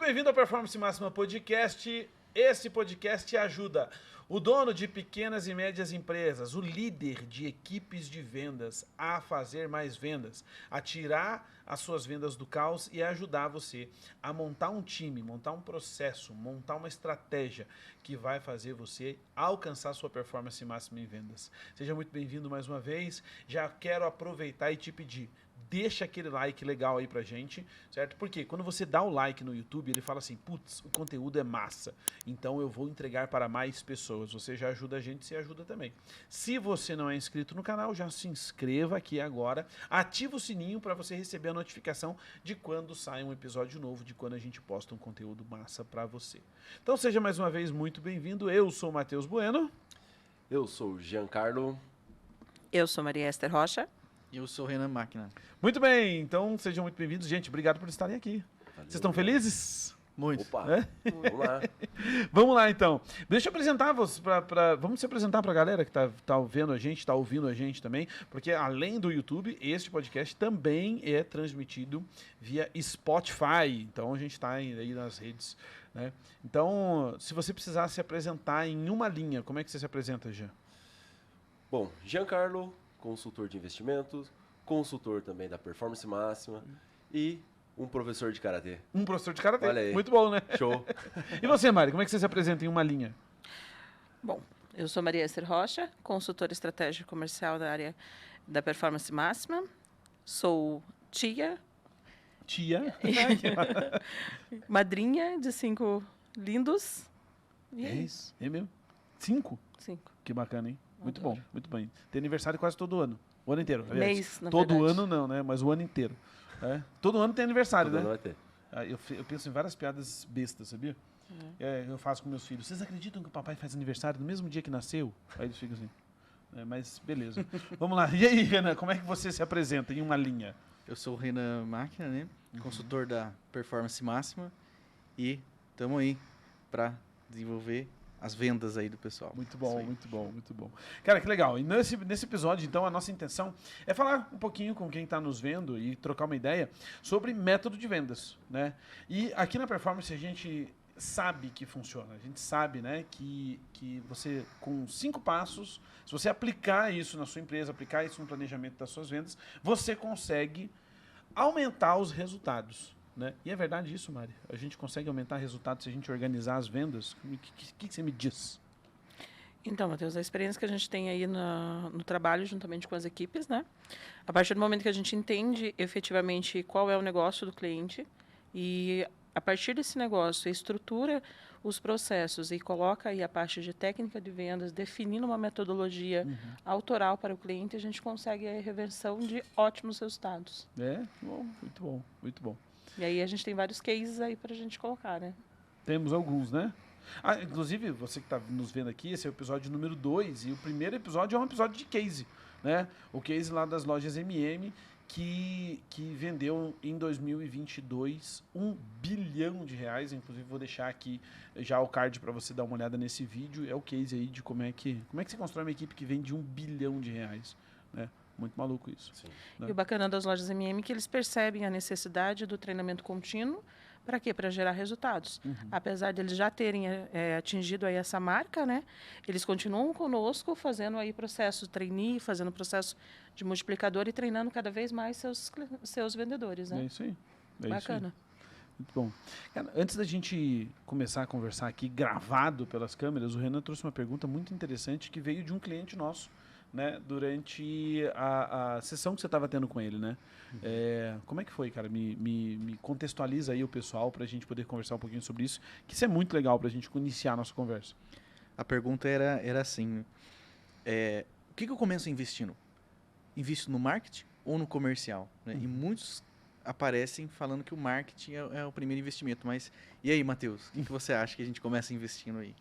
bem-vindo ao Performance Máxima Podcast. Esse podcast ajuda o dono de pequenas e médias empresas, o líder de equipes de vendas a fazer mais vendas, a tirar as suas vendas do caos e a ajudar você a montar um time, montar um processo, montar uma estratégia que vai fazer você alcançar sua performance máxima em vendas. Seja muito bem-vindo mais uma vez. Já quero aproveitar e te pedir, deixa aquele like legal aí pra gente, certo? Porque quando você dá o like no YouTube, ele fala assim, putz, o conteúdo é massa, então eu vou entregar para mais pessoas. Você já ajuda a gente, você ajuda também. Se você não é inscrito no canal, já se inscreva aqui agora, ativa o sininho para você receber a notificação de quando sai um episódio novo, de quando a gente posta um conteúdo massa para você. Então seja mais uma vez muito bem-vindo. Eu sou o Matheus Bueno. Eu sou o Giancarlo. Eu sou Maria Esther Rocha. E eu sou o Renan Máquina. Muito bem, então sejam muito bem-vindos. Gente, obrigado por estarem aqui. Valeu, Vocês estão felizes? Muito. Opa, É? vamos lá. Vamos lá, então. Deixa eu apresentar vamos se apresentar para a galera que tá vendo a gente, tá ouvindo a gente também, porque além do YouTube, este podcast também é transmitido via Spotify. Então a gente está aí nas redes, né? Então, se você precisar se apresentar em uma linha, como é que você se apresenta, Jean? Bom, Giancarlo, consultor de investimentos, consultor também da Performance Máxima e um professor de karatê. Um professor de karatê. Olha aí. Muito bom, né? Show. E você, Mari, como é que você se apresenta em uma linha? Bom, eu sou Maria Esther Rocha, consultora estratégica comercial da área da Performance Máxima. Sou tia, madrinha de 5 lindos. E É isso. É mesmo? 5? 5. Que bacana, hein? Muito Adoro. bom, muito bem. Tem aniversário quase todo ano. O ano inteiro. Aliás, Mês, na todo verdade. ano não, né? Mas o ano inteiro. É. Todo ano tem aniversário, Todo né? ano vai ter. Ah, eu penso em várias piadas bestas, sabia? Eu faço com meus filhos. Vocês acreditam que o papai faz aniversário no mesmo dia que nasceu? Aí eles ficam assim. Mas beleza. Vamos lá. E aí, Renan, como é que você se apresenta em uma linha? Eu sou o Renan Máquina, né? Consultor da Performance Máxima. E estamos aí para desenvolver as vendas aí do pessoal. Muito Isso bom, aí. muito bom, muito bom. Cara, que legal. E nesse episódio, então, a nossa intenção é falar um pouquinho com quem está nos vendo e trocar uma ideia sobre método de vendas, né? E aqui na Performance a gente sabe que funciona. A gente sabe, né, que você, com 5 passos, se você aplicar isso na sua empresa, aplicar isso no planejamento das suas vendas, você consegue aumentar os resultados. Né? E é verdade isso, Mari? A gente consegue aumentar resultados se a gente organizar as vendas? O que você me diz? Então, Matheus, a experiência que a gente tem aí no trabalho juntamente com as equipes, né? A partir do momento que a gente entende efetivamente qual é o negócio do cliente e a partir desse negócio estrutura os processos e coloca aí a parte de técnica de vendas, definindo uma metodologia autoral para o cliente, a gente consegue a reversão de ótimos resultados. Bom, muito bom, muito bom. E aí a gente tem vários cases aí para a gente colocar, né? Temos alguns, né? Ah, inclusive, você que está nos vendo aqui, esse é o episódio número 2, e o primeiro episódio é um episódio de case, né? O case lá das lojas MM, que vendeu em 2022 R$1 bilhão. Inclusive, vou deixar aqui já o card para você dar uma olhada nesse vídeo. É o case aí de como é que você constrói uma equipe que vende R$1 bilhão, né? Muito maluco isso. Sim. Né? E o bacana das lojas MM é que eles percebem a necessidade do treinamento contínuo. Para quê? Para gerar resultados. Apesar de eles já terem atingido aí essa marca, né? Eles continuam conosco fazendo aí processo trainee, fazendo processo de multiplicador e treinando cada vez mais seus vendedores, né? É isso aí. É Bacana. Isso aí. Muito bom. Cara, antes da gente começar a conversar aqui, gravado pelas câmeras, o Renan trouxe uma pergunta muito interessante que veio de um cliente nosso, né, durante a sessão que você estava tendo com ele, né? Como é que foi, cara? Me contextualiza aí o pessoal para a gente poder conversar um pouquinho sobre isso, que isso é muito legal para a gente iniciar a nossa conversa. A pergunta era assim, o que eu começo investindo? Invisto no marketing ou no comercial? Né? E muitos aparecem falando que o marketing é o primeiro investimento, mas e aí, Matheus, o que você acha que a gente começa investindo aí?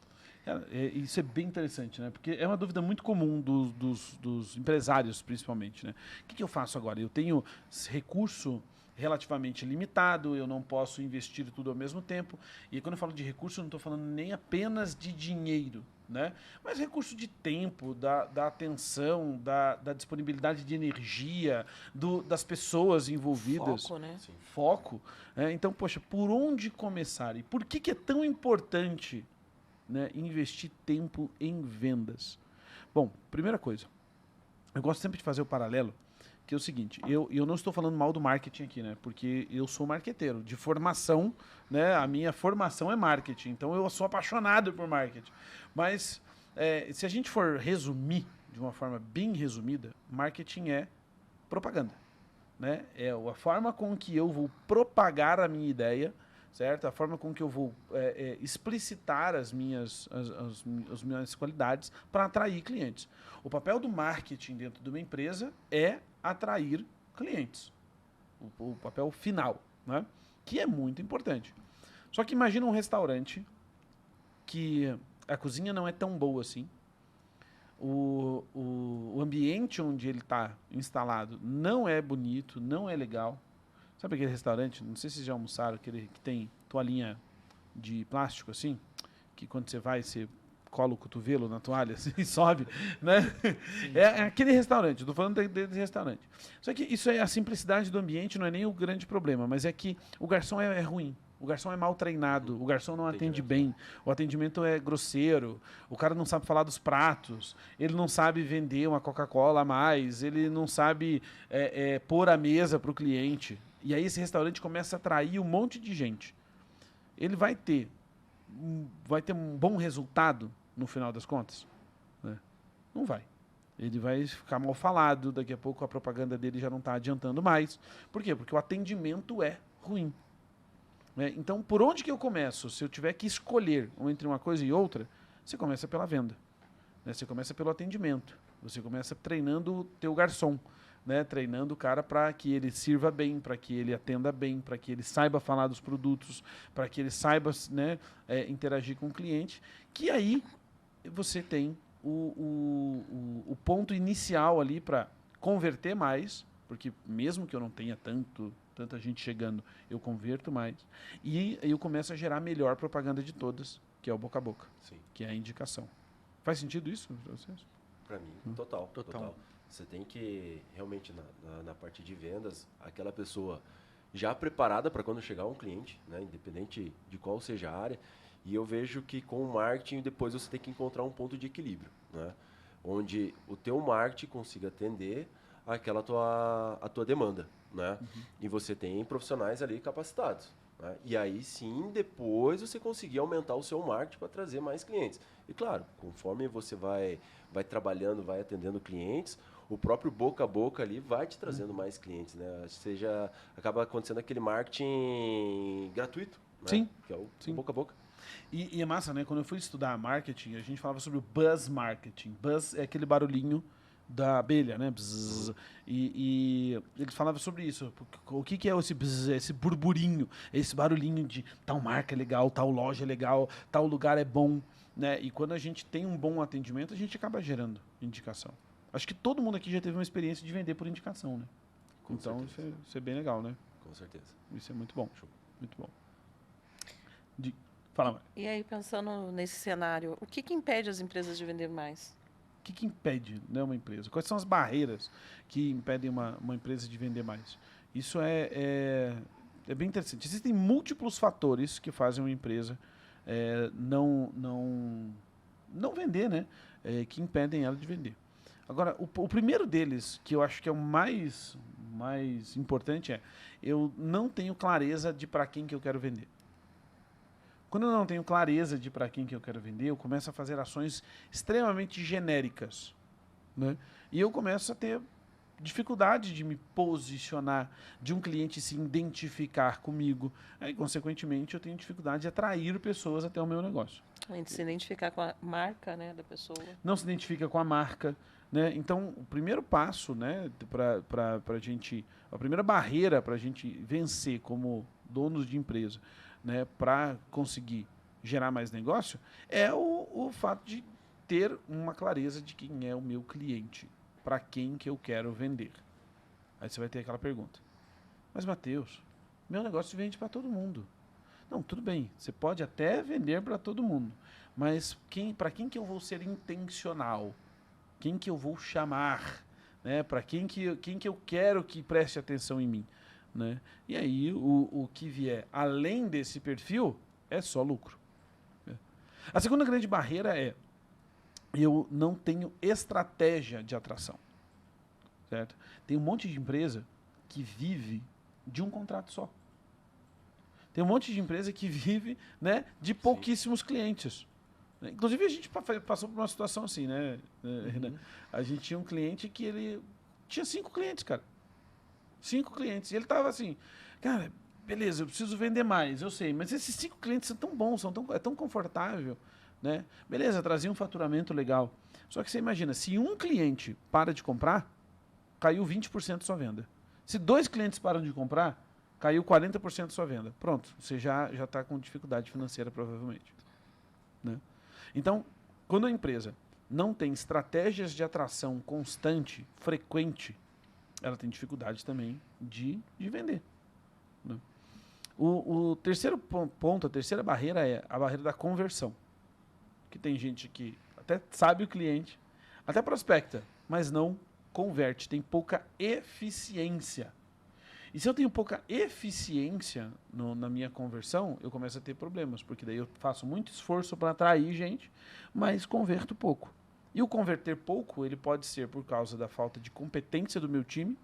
Cara, isso é bem interessante, né? Porque é uma dúvida muito comum dos empresários, principalmente, né? O que eu faço agora? Eu tenho recurso relativamente limitado, eu não posso investir tudo ao mesmo tempo. E quando eu falo de recurso, eu não estou falando nem apenas de dinheiro, né? Mas recurso de tempo, da atenção, da disponibilidade de energia, das pessoas envolvidas. Foco, né? Sim. Foco. Então, poxa, por onde começar? E por que é tão importante, né, investir tempo em vendas? Bom, primeira coisa, eu gosto sempre de fazer o paralelo, que é o seguinte, eu não estou falando mal do marketing aqui, né? Porque eu sou marqueteiro, de formação, né? A minha formação é marketing, então eu sou apaixonado por marketing. Mas se a gente for resumir, de uma forma bem resumida, marketing é propaganda, né? É a forma com que eu vou propagar a minha ideia, certo? A forma com que eu vou explicitar as minhas qualidades para atrair clientes. O papel do marketing dentro de uma empresa é atrair clientes. O papel final, né? Que é muito importante. Só que imagina um restaurante que a cozinha não é tão boa assim, o ambiente onde ele está instalado não é bonito, não é legal. Sabe aquele restaurante, não sei se vocês já almoçaram, aquele que tem toalhinha de plástico assim, que quando você vai, você cola o cotovelo na toalha assim, e sobe, né? É aquele restaurante, estou falando desse restaurante. Só que isso é a simplicidade do ambiente, não é nem o grande problema, mas é que o garçom é ruim. O garçom é mal treinado, o garçom não atende bem, o atendimento é grosseiro, o cara não sabe falar dos pratos, ele não sabe vender uma Coca-Cola a mais, ele não sabe pôr a mesa para o cliente. E aí esse restaurante começa a atrair um monte de gente. Ele vai ter um bom resultado no final das contas? Né? Não vai. Ele vai ficar mal falado, daqui a pouco a propaganda dele já não está adiantando mais. Por quê? Porque o atendimento é ruim. Então, por onde que eu começo? Se eu tiver que escolher entre uma coisa e outra, você começa pela venda. Né? Você começa pelo atendimento. Você começa treinando o teu garçom. Né? Treinando o cara para que ele sirva bem, para que ele atenda bem, para que ele saiba falar dos produtos, para que ele saiba, né, interagir com o cliente. Que aí você tem o ponto inicial ali para converter mais, porque mesmo que eu não tenha tanta gente chegando, eu converto mais. E eu começo a gerar a melhor propaganda de todas, que é o boca a boca, Sim. que é a indicação. Faz sentido isso para vocês? Para mim, total. Você tem que, realmente, na parte de vendas, aquela pessoa já preparada para quando chegar um cliente, né, independente de qual seja a área. E eu vejo que com o marketing, depois você tem que encontrar um ponto de equilíbrio, né, onde o teu marketing consiga atender a tua demanda. Né? E você tem profissionais ali capacitados. Né? E aí sim, depois você conseguir aumentar o seu marketing para trazer mais clientes. E claro, conforme você vai trabalhando, vai atendendo clientes, o próprio boca a boca ali vai te trazendo mais clientes. Né? Acaba acontecendo aquele marketing gratuito. Né? Sim. Que é o Sim. boca a boca. E é massa, né? Quando eu fui estudar marketing, a gente falava sobre o buzz marketing. Buzz é aquele barulhinho da abelha, né? Bzz. E ele falava sobre isso. O que é esse bzz, esse burburinho, esse barulhinho de tal marca é legal, tal loja é legal, tal lugar é bom, né? E quando a gente tem um bom atendimento, a gente acaba gerando indicação. Acho que todo mundo aqui já teve uma experiência de vender por indicação, né? Com então isso é bem legal, né? Com certeza. Isso é muito bom. Show. Muito bom. Fala, Mari. E aí, pensando nesse cenário, o que impede as empresas de vender mais? O que impede, né, uma empresa? Quais são as barreiras que impedem uma empresa de vender mais? Isso é bem interessante. Existem múltiplos fatores que fazem uma empresa não vender, né? Que impedem ela de vender. Agora, o primeiro deles, que eu acho que é o mais importante, eu não tenho clareza de para quem que eu quero vender. Quando eu não tenho clareza de para quem que eu quero vender, eu começo a fazer ações extremamente genéricas. Né? E eu começo a ter dificuldade de me posicionar, de um cliente se identificar comigo. Aí, consequentemente, eu tenho dificuldade de atrair pessoas até o meu negócio. A gente se identificar com a marca, né, da pessoa. Não se identifica com a marca. Né? Então, o primeiro passo, né, para a gente, a primeira barreira para a gente vencer como donos de empresa, né, para conseguir gerar mais negócio, é o fato de ter uma clareza de quem é o meu cliente, para quem que eu quero vender. Aí você vai ter aquela pergunta: mas Matheus, meu negócio vende para todo mundo. Não, tudo bem, você pode até vender para todo mundo, mas para quem que eu vou ser intencional? Quem que eu vou chamar? Né? Para quem que eu quero que preste atenção em mim? Né? E aí, o que vier além desse perfil é só lucro. A segunda grande barreira é eu não tenho estratégia de atração. Certo? Tem um monte de empresa que vive de um contrato só. Tem um monte de empresa que vive, né, de pouquíssimos clientes. Inclusive, a gente passou por uma situação assim, né, Renan? A gente tinha um cliente que ele tinha 5 clientes, cara. 5 clientes. E ele tava assim, cara, beleza, eu preciso vender mais, eu sei, mas esses 5 clientes são tão bons, é tão confortável, né? Beleza, trazia um faturamento legal. Só que você imagina, se um cliente para de comprar, caiu 20% da sua venda. Se 2 clientes param de comprar, caiu 40% da sua venda. Pronto, você já está com dificuldade financeira, provavelmente. Né? Então, quando a empresa não tem estratégias de atração constante, frequente, ela tem dificuldade também de vender. Né? O terceiro ponto, a terceira barreira é a barreira da conversão. Que tem gente que até sabe o cliente, até prospecta, mas não converte, tem pouca eficiência. E se eu tenho pouca eficiência na minha conversão, eu começo a ter problemas, porque daí eu faço muito esforço para atrair gente, mas converto pouco. E o converter pouco, ele pode ser por causa da falta de competência do meu time.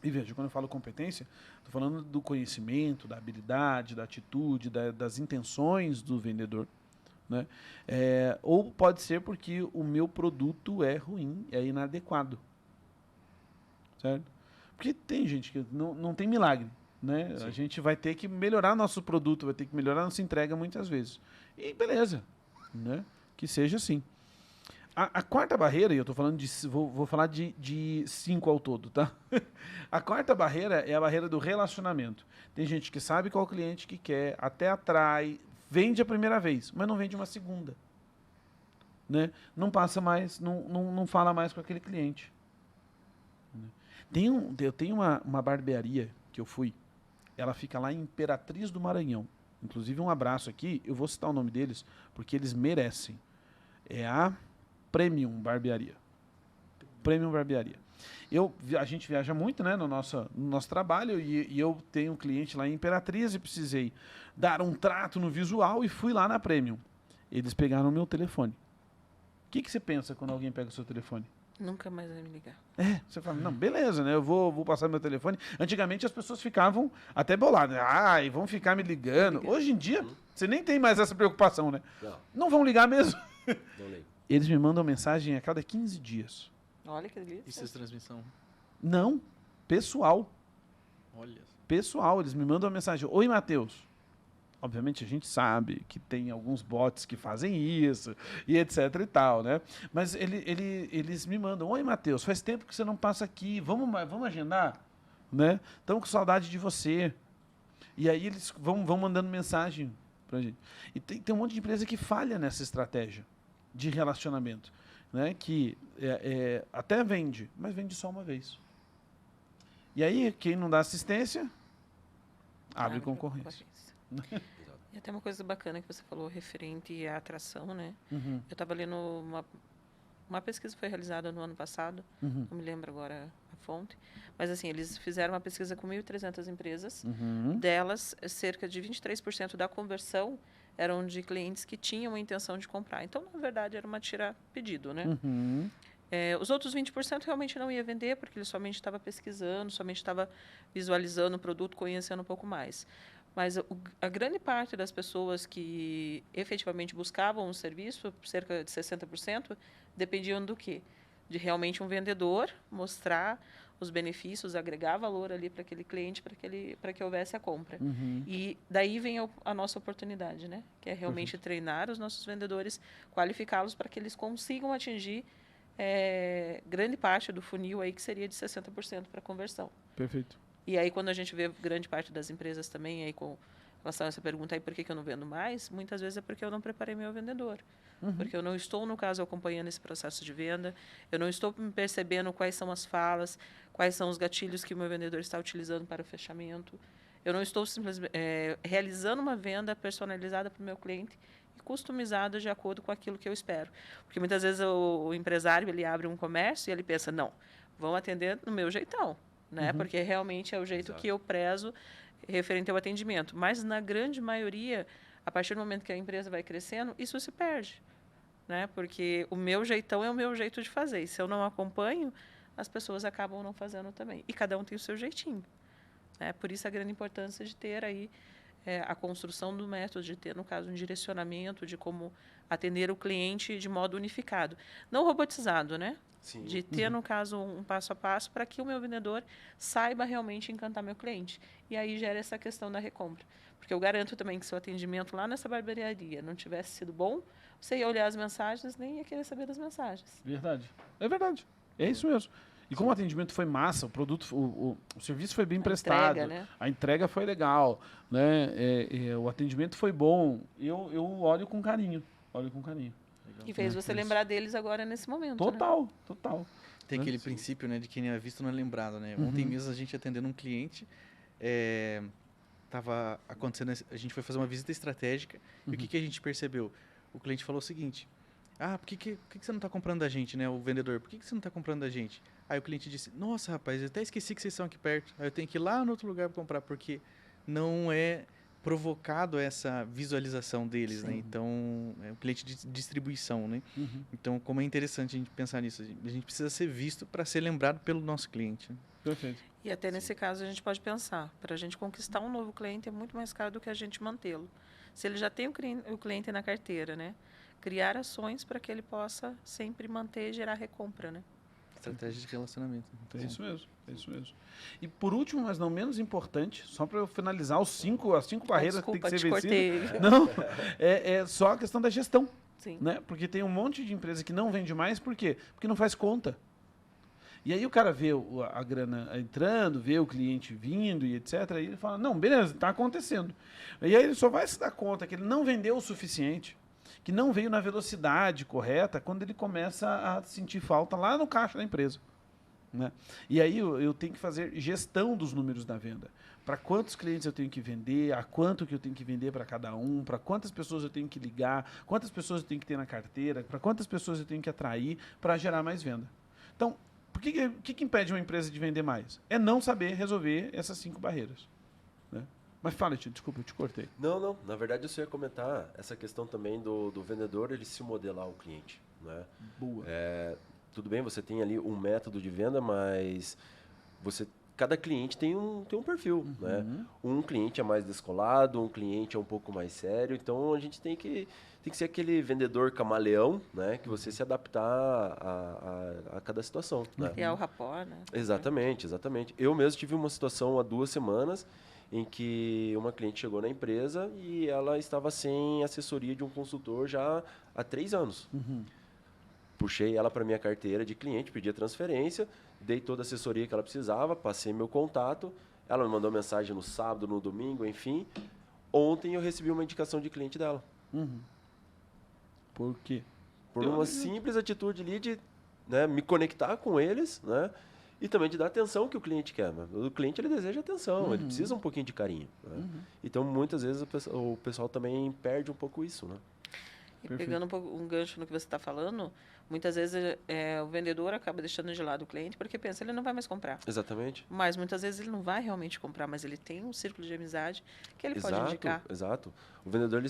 E veja, quando eu falo competência, estou falando do conhecimento, da habilidade, da atitude, das intenções do vendedor. Né? Ou pode ser porque o meu produto é ruim, é inadequado. Certo? Porque tem gente que não tem milagre. Né? A gente vai ter que melhorar nosso produto, vai ter que melhorar nossa entrega muitas vezes. E beleza. Né? Que seja assim. A quarta barreira, e eu estou falando vou falar de 5 ao todo, tá? A quarta barreira é a barreira do relacionamento. Tem gente que sabe qual cliente que quer, até atrai, vende a primeira vez, mas não vende uma segunda. Né? Não passa mais, não fala mais com aquele cliente. Eu tenho uma barbearia que eu fui, ela fica lá em Imperatriz do Maranhão. Inclusive, um abraço aqui, eu vou citar o nome deles, porque eles merecem. É a Premium Barbearia. Premium Barbearia. A gente viaja muito, né, no nosso trabalho, e eu tenho um cliente lá em Imperatriz e precisei dar um trato no visual e fui lá na Premium. Eles pegaram o meu telefone. O que você pensa quando alguém pega o seu telefone? Nunca mais vai me ligar. Você fala, não, beleza, né? Eu vou passar meu telefone. Antigamente as pessoas ficavam até boladas. Ai, vão ficar me ligando. Hoje em dia, você nem tem mais essa preocupação, né? Não vão ligar mesmo. Não ligo. Eles me mandam mensagem a cada 15 dias. Olha que delícia. Isso é transmissão. Não, pessoal. Olha. Pessoal, eles me mandam uma mensagem. Oi, Matheus. Obviamente a gente sabe que tem alguns bots que fazem isso e etc e tal, né? Mas eles me mandam, oi, Matheus, faz tempo que você não passa aqui, vamos agendar? Né? Estamos com saudade de você. E aí eles vão mandando mensagem pra gente. E tem um monte de empresa que falha nessa estratégia de relacionamento, né? Que até vende, mas vende só uma vez. E aí, quem não dá assistência, abre concorrência. E até uma coisa bacana que você falou referente à atração, né? Uhum. Eu estava lendo uma pesquisa que foi realizada no ano passado, não me lembro agora a fonte, mas assim, eles fizeram uma pesquisa com 1.300 empresas, delas, cerca de 23% da conversão eram de clientes que tinham a intenção de comprar. Então, na verdade, era uma tira-pedido, né? Os outros 20% realmente não ia vender, porque ele somente estava pesquisando, somente estava visualizando o produto, conhecendo um pouco mais. Mas a grande parte das pessoas que efetivamente buscavam o serviço, cerca de 60%, dependiam do quê? De realmente um vendedor mostrar os benefícios, agregar valor ali para aquele cliente, para que houvesse a compra. E daí vem a nossa oportunidade, né? Que é realmente treinar os nossos vendedores, qualificá-los para que eles consigam atingir grande parte do funil aí, que seria de 60% para conversão. Perfeito. E aí, quando a gente vê grande parte das empresas também, aí com relação a essa pergunta aí, por que eu não vendo mais? Muitas vezes é porque eu não preparei meu vendedor. Porque eu não estou, no caso, acompanhando esse processo de venda, eu não estou percebendo quais são as falas, quais são os gatilhos que o meu vendedor está utilizando para o fechamento. Eu não estou simplesmente realizando uma venda personalizada para o meu cliente customizada de acordo com aquilo que eu espero. Porque muitas vezes o empresário ele abre um comércio e ele pensa, não, vão atender no meu jeitão, né? Porque realmente é o jeito que eu prezo referente ao atendimento. Mas, na grande maioria, a partir do momento que a empresa vai crescendo, isso se perde, né? Porque o meu jeitão é o meu jeito de fazer. E se eu não acompanho, as pessoas acabam não fazendo também. E cada um tem o seu jeitinho, né? Por isso a grande importância de ter aí a construção do método, de ter, no caso, um direcionamento de como atender o cliente de modo unificado. Não robotizado, né? Sim. De ter, no caso, um passo a passo para que o meu vendedor saiba realmente encantar meu cliente. E aí gera essa questão da recompra. Porque eu garanto também que se o atendimento lá nessa barbearia não tivesse sido bom, você ia olhar as mensagens, nem ia querer saber das mensagens. Verdade. É verdade. É isso mesmo. E como o atendimento foi massa, o produto, o serviço foi bem prestado, Entrega, né? a entrega foi legal, né? O atendimento foi bom, eu olho com carinho. Olho com carinho. E fez você lembrar deles agora nesse momento. Total, total. Tem Né? aquele princípio, né, de quem é visto não é lembrado, né? Ontem mesmo a gente atendendo um cliente, tava acontecendo, a gente foi fazer uma visita estratégica e o que a gente percebeu? O cliente falou o seguinte: por que você não está comprando da gente, né? O vendedor, por que você não está comprando da gente? Aí o cliente disse: nossa, rapaz, eu até esqueci que vocês são aqui perto. Aí eu tenho que ir lá no outro lugar para comprar, porque não é provocado essa visualização deles, né? Então, é um cliente de distribuição, né? Então, como é interessante a gente pensar nisso, a gente precisa ser visto para ser lembrado pelo nosso cliente. Né? Perfeito. E até nesse caso a gente pode pensar, para a gente conquistar um novo cliente é muito mais caro do que a gente mantê-lo. Se ele já tem o cliente na carteira, né? Criar ações para que ele possa sempre manter e gerar recompra, né? Estratégia de relacionamento. É isso mesmo, é isso mesmo. E por último, mas não menos importante, só para eu finalizar as cinco barreiras que tem que ser vencidas. Não, é só a questão da gestão. Sim. Né? Porque tem um monte de empresa que não vende mais, por quê? Porque não faz conta. E aí o cara vê a grana entrando, vê o cliente vindo e etc. E ele fala, não, beleza, está acontecendo. E aí ele só vai se dar conta que ele não vendeu o suficiente, que não veio na velocidade correta, quando ele começa a sentir falta lá no caixa da empresa. Né? E aí eu tenho que fazer gestão dos números da venda. Para quantos clientes eu tenho que vender, a quanto que eu tenho que vender para cada um, para quantas pessoas eu tenho que ligar, quantas pessoas eu tenho que ter na carteira, para quantas pessoas eu tenho que atrair para gerar mais venda. Então, o que impede uma empresa de vender mais? É não saber resolver essas 5 barreiras. Né? Mas fala, tio, desculpa, eu te cortei. Não. Na verdade, eu só ia comentar essa questão também do vendedor, ele se modelar o cliente. Né? Boa. Tudo bem, você tem ali um método de venda, mas cada cliente tem um perfil. Né? Um cliente é mais descolado, um cliente é um pouco mais sério. Então, a gente tem que ser aquele vendedor camaleão, né? Que você se adaptar a cada situação. Né? Criar o rapport, né? Exatamente. Eu mesmo tive uma situação há 2 semanas em que uma cliente chegou na empresa e ela estava sem assessoria de um consultor já há 3 anos. Puxei ela para minha carteira de cliente, pedi a transferência, dei toda a assessoria que ela precisava, passei meu contato, ela me mandou mensagem no sábado, no domingo, enfim. Ontem eu recebi uma indicação de cliente dela. Por quê? Por uma simples atitude ali de, né, me conectar com eles, né? E também de dar atenção que o cliente quer. Né? O cliente ele deseja atenção, ele precisa um pouquinho de carinho. Né? Então, muitas vezes, o pessoal também perde um pouco isso. Né? E pegando um gancho no que você está falando, muitas vezes o vendedor acaba deixando de lado o cliente porque pensa ele não vai mais comprar. Exatamente. Mas muitas vezes ele não vai realmente comprar, mas ele tem um círculo de amizade que ele pode indicar. Exato. O vendedor,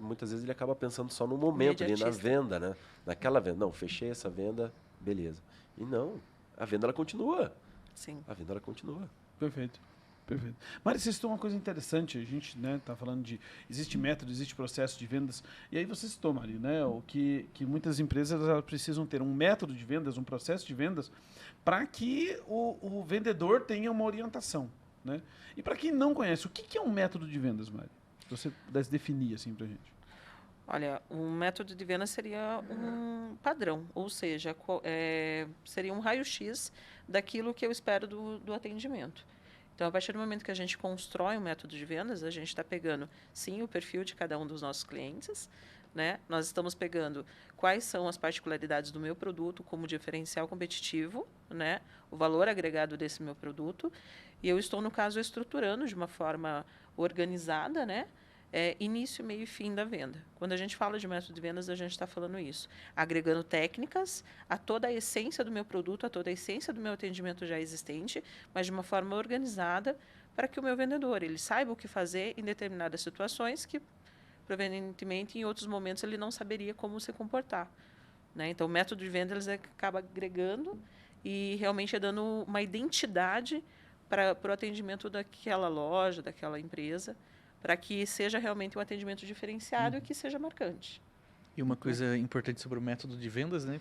muitas vezes, ele acaba pensando só no momento, ali na venda, né? Naquela venda. Não, fechei essa venda, beleza. E não, a venda ela continua. Sim. A venda ela continua. Perfeito. Mari, você citou uma coisa interessante, a gente está falando de, existe método, existe processo de vendas, e aí você citou, Mari, né, o que muitas empresas elas precisam ter um método de vendas, um processo de vendas, para que o vendedor tenha uma orientação. Né? E para quem não conhece, o que é um método de vendas, Mari? Se você pudesse definir assim para a gente. Olha, um método de venda seria um padrão, ou seja, seria um raio-x daquilo que eu espero do atendimento. Então, a partir do momento que a gente constrói um método de vendas, a gente está pegando, sim, o perfil de cada um dos nossos clientes, né? Nós estamos pegando quais são as particularidades do meu produto como diferencial competitivo, né? O valor agregado desse meu produto, e eu estou, no caso, estruturando de uma forma organizada, né? início, meio e fim da venda. Quando a gente fala de método de vendas, a gente está falando isso. Agregando técnicas a toda a essência do meu produto, a toda a essência do meu atendimento já existente, mas de uma forma organizada para que o meu vendedor ele saiba o que fazer em determinadas situações que, provenientemente, em outros momentos, ele não saberia como se comportar. Né? Então, o método de vendas acaba agregando e realmente dando uma identidade para o atendimento daquela loja, daquela empresa, para que seja realmente um atendimento diferenciado e que seja marcante. E uma coisa importante sobre o método de vendas, né?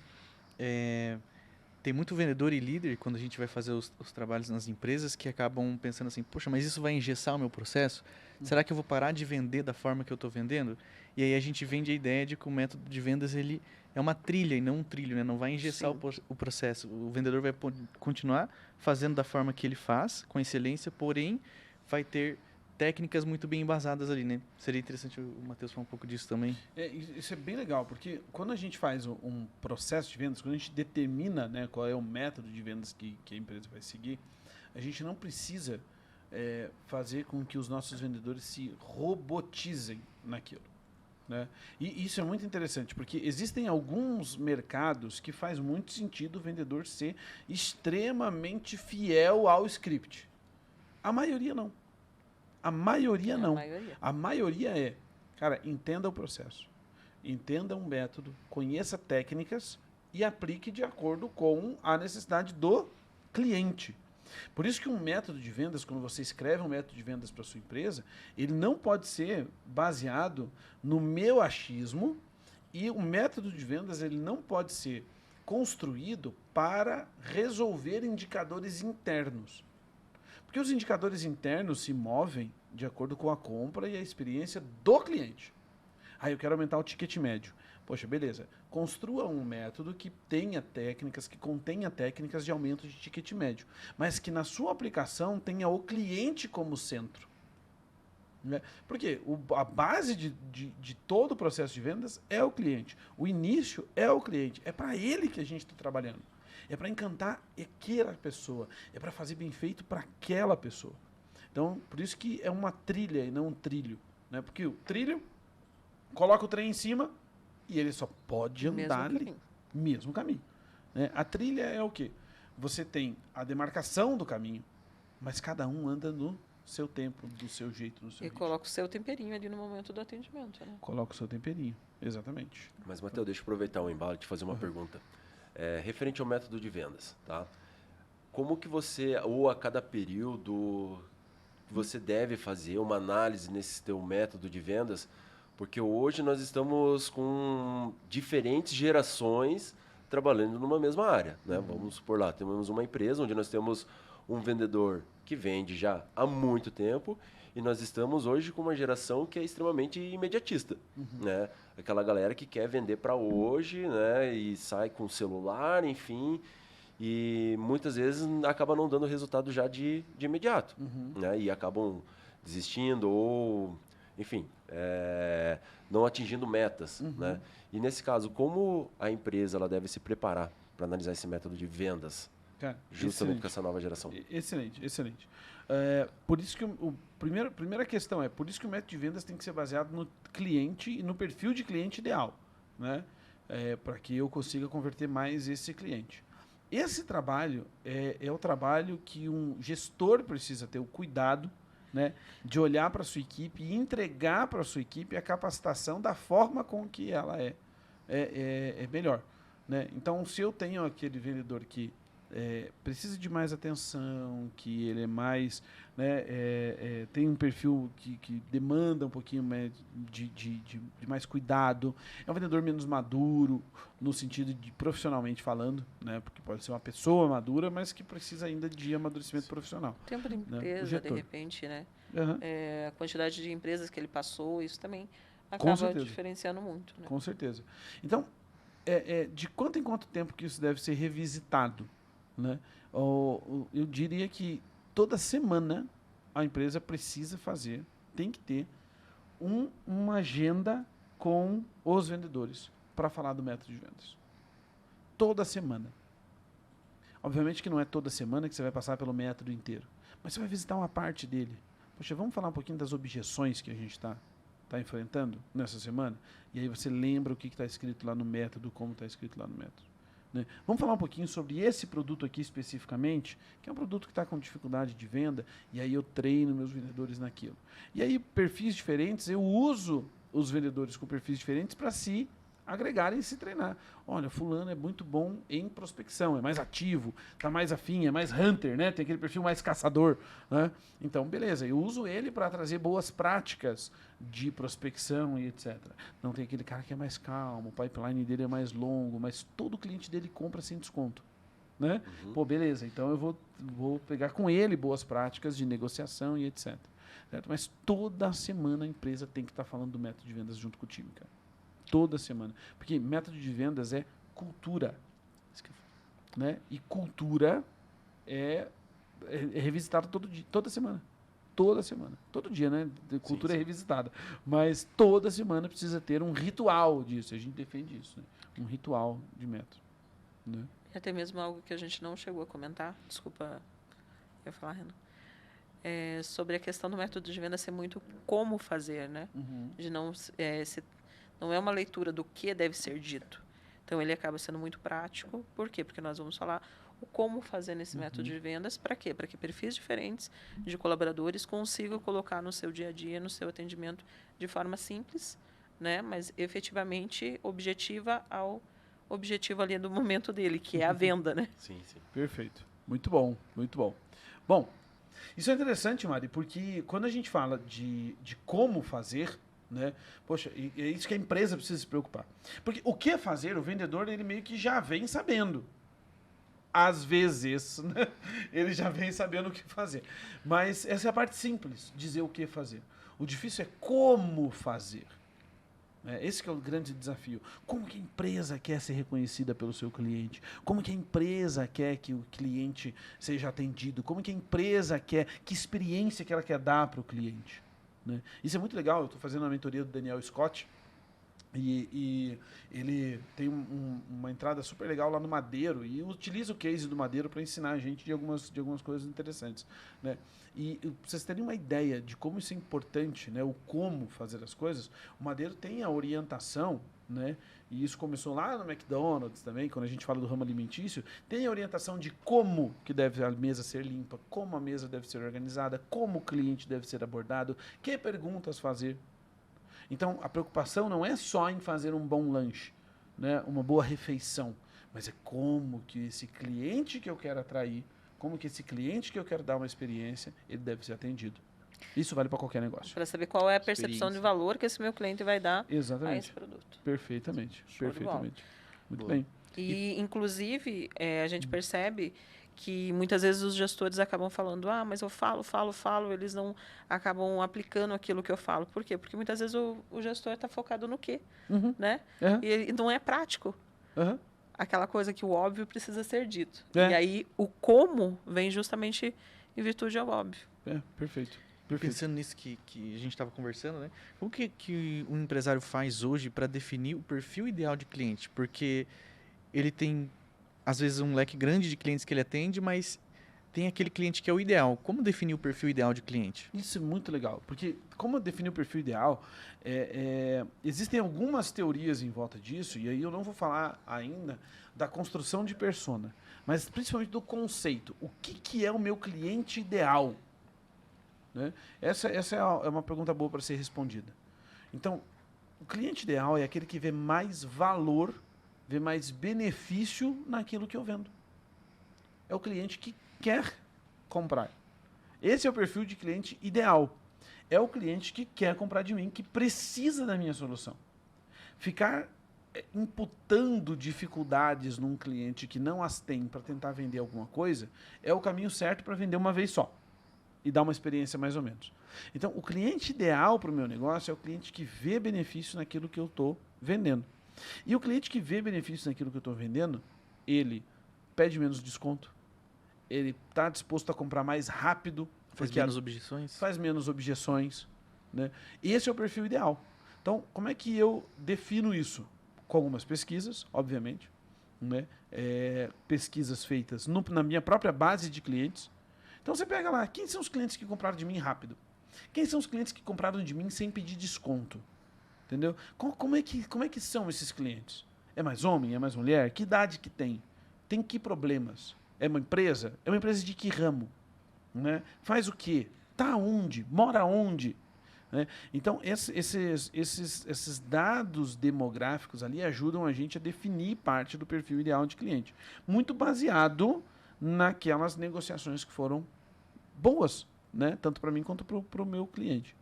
Tem muito vendedor e líder, quando a gente vai fazer os trabalhos nas empresas, que acabam pensando assim, poxa, mas isso vai engessar o meu processo? Será que eu vou parar de vender da forma que eu estou vendendo? E aí a gente vende a ideia de que o método de vendas ele é uma trilha e não um trilho, né? Não vai engessar o processo. O vendedor vai continuar fazendo da forma que ele faz, com excelência, porém vai ter técnicas muito bem embasadas ali, né? Seria interessante o Matheus falar um pouco disso também. Isso é bem legal, porque quando a gente faz um processo de vendas, quando a gente determina, né, qual é o método de vendas que a empresa vai seguir, a gente não precisa fazer com que os nossos vendedores se robotizem naquilo. Né? E isso é muito interessante, porque existem alguns mercados que faz muito sentido o vendedor ser extremamente fiel ao script. A maioria não. A maioria não. A maioria é, cara, entenda o processo, entenda um método, conheça técnicas e aplique de acordo com a necessidade do cliente. Por isso que um método de vendas, quando você escreve um método de vendas para sua empresa, ele não pode ser baseado no meu achismo e o método de vendas ele não pode ser construído para resolver indicadores internos. Porque os indicadores internos se movem de acordo com a compra e a experiência do cliente. Aí eu quero aumentar o ticket médio. Poxa, beleza. Construa um método que tenha técnicas, que contenha técnicas de aumento de ticket médio, mas que na sua aplicação tenha o cliente como centro. Né? Porque a base de todo o processo de vendas é o cliente. O início é o cliente. É para ele que a gente está trabalhando. É para encantar aquela pessoa. É para fazer bem feito para aquela pessoa. Então, por isso que é uma trilha e não um trilho. Né? Porque o trilho coloca o trem em cima e ele só pode andar ali. Mesmo caminho. Né? A trilha é o quê? Você tem a demarcação do caminho, mas cada um anda no seu tempo, do seu jeito, no seu ritmo. Coloca o seu temperinho ali no momento do atendimento. Né? Coloca o seu temperinho, exatamente. Mas, Matheus, deixa eu aproveitar o embalo e te fazer uma pergunta. Referente ao método de vendas, tá? Como que você, ou a cada período, você deve fazer uma análise nesse teu método de vendas? Porque hoje nós estamos com diferentes gerações trabalhando numa mesma área, né? Vamos supor lá, temos uma empresa onde nós temos um vendedor que vende já há muito tempo e nós estamos hoje com uma geração que é extremamente imediatista, né? Aquela galera que quer vender para hoje, né? E sai com celular, enfim, e muitas vezes acaba não dando resultado já de imediato, né? E acabam desistindo ou, enfim, não atingindo metas, né? E nesse caso, como a empresa ela deve se preparar para analisar esse método de vendas? Cara, justamente com essa nova geração. Excelente, excelente. Por isso que primeira questão por isso que o método de vendas tem que ser baseado no cliente e no perfil de cliente ideal, né? Para que eu consiga converter mais esse cliente. Esse trabalho é o trabalho que um gestor precisa ter o cuidado, né, de olhar para a sua equipe e entregar para a sua equipe a capacitação da forma com que ela é melhor. Né? Então, se eu tenho aquele vendedor que precisa de mais atenção, que ele é mais, né, tem um perfil que demanda um pouquinho mais de mais cuidado, é um vendedor menos maduro, no sentido de profissionalmente falando, né, porque pode ser uma pessoa madura, mas que precisa ainda de amadurecimento profissional. Tempo de empresa, de repente, né? A quantidade de empresas que ele passou, isso também acaba diferenciando muito. Né? Com certeza. Então, de quanto em quanto tempo que isso deve ser revisitado? Né? Eu diria que toda semana a empresa precisa tem que ter uma agenda com os vendedores para falar do método de vendas. Toda semana. Obviamente que não é toda semana que você vai passar pelo método inteiro, mas você vai visitar uma parte dele. Poxa, vamos falar um pouquinho das objeções que a gente está está enfrentando nessa semana, e aí você lembra o que está escrito lá no método, como está escrito lá no método. Né? Vamos falar um pouquinho sobre esse produto aqui especificamente, que é um produto que está com dificuldade de venda, e aí eu treino meus vendedores naquilo. E aí, perfis diferentes, eu uso os vendedores com perfis diferentes para se agregarem e se treinar. Olha, fulano é muito bom em prospecção, é mais ativo, está mais afim, é mais hunter, né? Tem aquele perfil mais caçador. Né? Então, beleza, eu uso ele para trazer boas práticas de prospecção e etc. Não tem aquele cara que é mais calmo, o pipeline dele é mais longo, mas todo cliente dele compra sem desconto. Né? Pô, beleza, então eu vou pegar com ele boas práticas de negociação e etc. Certo? Mas toda semana a empresa tem que estar falando do método de vendas junto com o time, cara. Toda semana. Porque método de vendas é cultura. Né? E cultura é revisitada toda semana. Toda semana. Todo dia, né? Cultura é revisitada. Mas toda semana precisa ter um ritual disso. A gente defende isso. Né? Um ritual de método. Né? E até mesmo algo que a gente não chegou a comentar. Desculpa, eu ia falar, Renan. Sobre a questão do método de venda ser muito como fazer, né? De não não é uma leitura do que deve ser dito. Então, ele acaba sendo muito prático. Por quê? Porque nós vamos falar o como fazer nesse método de vendas. Para quê? Para que perfis diferentes de colaboradores consigam colocar no seu dia a dia, no seu atendimento, de forma simples, né? Mas efetivamente objetiva ao objetivo ali do momento dele, que é a venda, né? Sim, sim. Perfeito. Muito bom, muito bom. Bom, isso é interessante, Mari, porque quando a gente fala de como fazer, né? Poxa, e é isso que a empresa precisa se preocupar. Porque o que fazer, o vendedor, ele meio que já vem sabendo. Às vezes, né? Ele já vem sabendo o que fazer. Mas essa é a parte simples, dizer o que fazer. O difícil é como fazer. Esse que é o grande desafio. Como que a empresa quer ser reconhecida pelo seu cliente? Como que a empresa quer que o cliente seja atendido? Como que a empresa quer, que experiência que ela quer dar para o cliente? Né? Isso é muito legal. Eu estou fazendo a mentoria do Daniel Scott e ele tem uma entrada super legal lá no Madeiro e utiliza o case do Madeiro para ensinar a gente de algumas coisas interessantes. Né? E para vocês terem uma ideia de como isso é importante, né? O como fazer as coisas, o Madeiro tem a orientação, né? E isso começou lá no McDonald's também, quando a gente fala do ramo alimentício, tem a orientação de como que deve a mesa ser limpa, como a mesa deve ser organizada, como o cliente deve ser abordado, que perguntas fazer. Então, a preocupação não é só em fazer um bom lanche, né? Uma boa refeição, mas é como que esse cliente que eu quero atrair, como que esse cliente que eu quero dar uma experiência, ele deve ser atendido. Isso vale para qualquer negócio. Para saber qual é a percepção de valor que esse meu cliente vai dar a esse produto. Perfeitamente. Perfeitamente. Muito Boa. bem. E, inclusive, a gente percebe que muitas vezes os gestores acabam falando, mas eu falo, eles não acabam aplicando aquilo que eu falo. Por quê? Porque muitas vezes o gestor está focado no quê? Né? E não é prático. Aquela coisa que o óbvio precisa ser dito. E aí, o como vem justamente em virtude ao óbvio. Perfeito. Pensando nisso que a gente estava conversando, né? Como que um empresário faz hoje para definir o perfil ideal de cliente? Porque ele tem, às vezes, um leque grande de clientes que ele atende, mas tem aquele cliente que é o ideal. Como definir o perfil ideal de cliente? Isso é muito legal, porque como definir o perfil ideal, existem algumas teorias em volta disso, e aí eu não vou falar ainda da construção de persona, mas principalmente do conceito. O que é o meu cliente ideal? Né? Essa é uma pergunta boa para ser respondida. Então, o cliente ideal é aquele que vê mais valor, vê mais benefício naquilo que eu vendo. É o cliente que quer comprar. Esse é o perfil de cliente ideal. É o cliente que quer comprar de mim, que precisa da minha solução. Ficar imputando dificuldades num cliente que não as tem para tentar vender alguma coisa é o caminho certo para vender uma vez só e dar uma experiência mais ou menos. Então, o cliente ideal para o meu negócio é o cliente que vê benefício naquilo que eu estou vendendo. E o cliente que vê benefício naquilo que eu estou vendendo, ele pede menos desconto, ele está disposto a comprar mais rápido, Faz menos objeções? Faz menos objeções. Né? Esse é o perfil ideal. Então, como é que eu defino isso? Com algumas pesquisas, obviamente. Né? Pesquisas feitas na minha própria base de clientes. Então, você pega lá, quem são os clientes que compraram de mim rápido? Quem são os clientes que compraram de mim sem pedir desconto? Entendeu? Como é que são esses clientes? É mais homem? É mais mulher? Que idade que tem? Tem que problemas? É uma empresa? É uma empresa de que ramo? Né? Faz o quê? Tá onde? Mora onde? Né? Então, esses dados demográficos ali ajudam a gente a definir parte do perfil ideal de cliente. Muito baseado naquelas negociações que foram boas, né? Tanto para mim quanto para o meu cliente.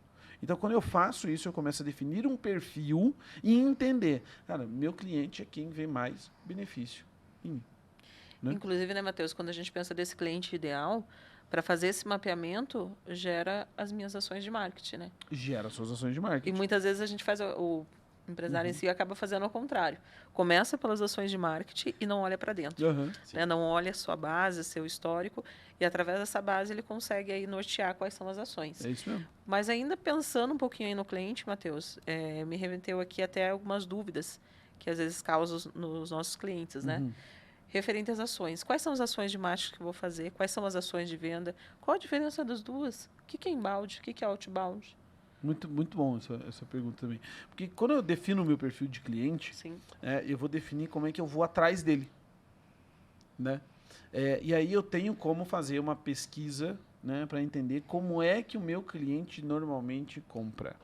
Então, quando eu faço isso, eu começo a definir um perfil e entender. Cara, meu cliente é quem vê mais benefício em mim. Né? Inclusive, né, Matheus, quando a gente pensa desse cliente ideal, para fazer esse mapeamento, gera as minhas ações de marketing, né? Gera suas ações de E marketing. muitas vezes a gente faz, o empresário em si acaba fazendo ao contrário. Começa pelas ações de marketing e não olha para dentro. Uhum. Né? Não olha a sua base, seu histórico, e através dessa base ele consegue aí nortear quais são as ações. É isso mesmo. Mas ainda pensando um pouquinho aí no cliente, Matheus, me remeteu aqui até algumas dúvidas que às vezes causam nos nossos clientes, né? Uhum. Referente às ações. Quais são as ações de marketing que eu vou fazer? Quais são as ações de venda? Qual a diferença das duas? O que é inbound? O que é outbound? Muito, muito bom essa pergunta também. Porque quando eu defino o meu perfil de cliente, Sim. eu vou definir como é que eu vou atrás dele. Né? E aí eu tenho como fazer uma pesquisa, né, para entender como é que o meu cliente normalmente compra.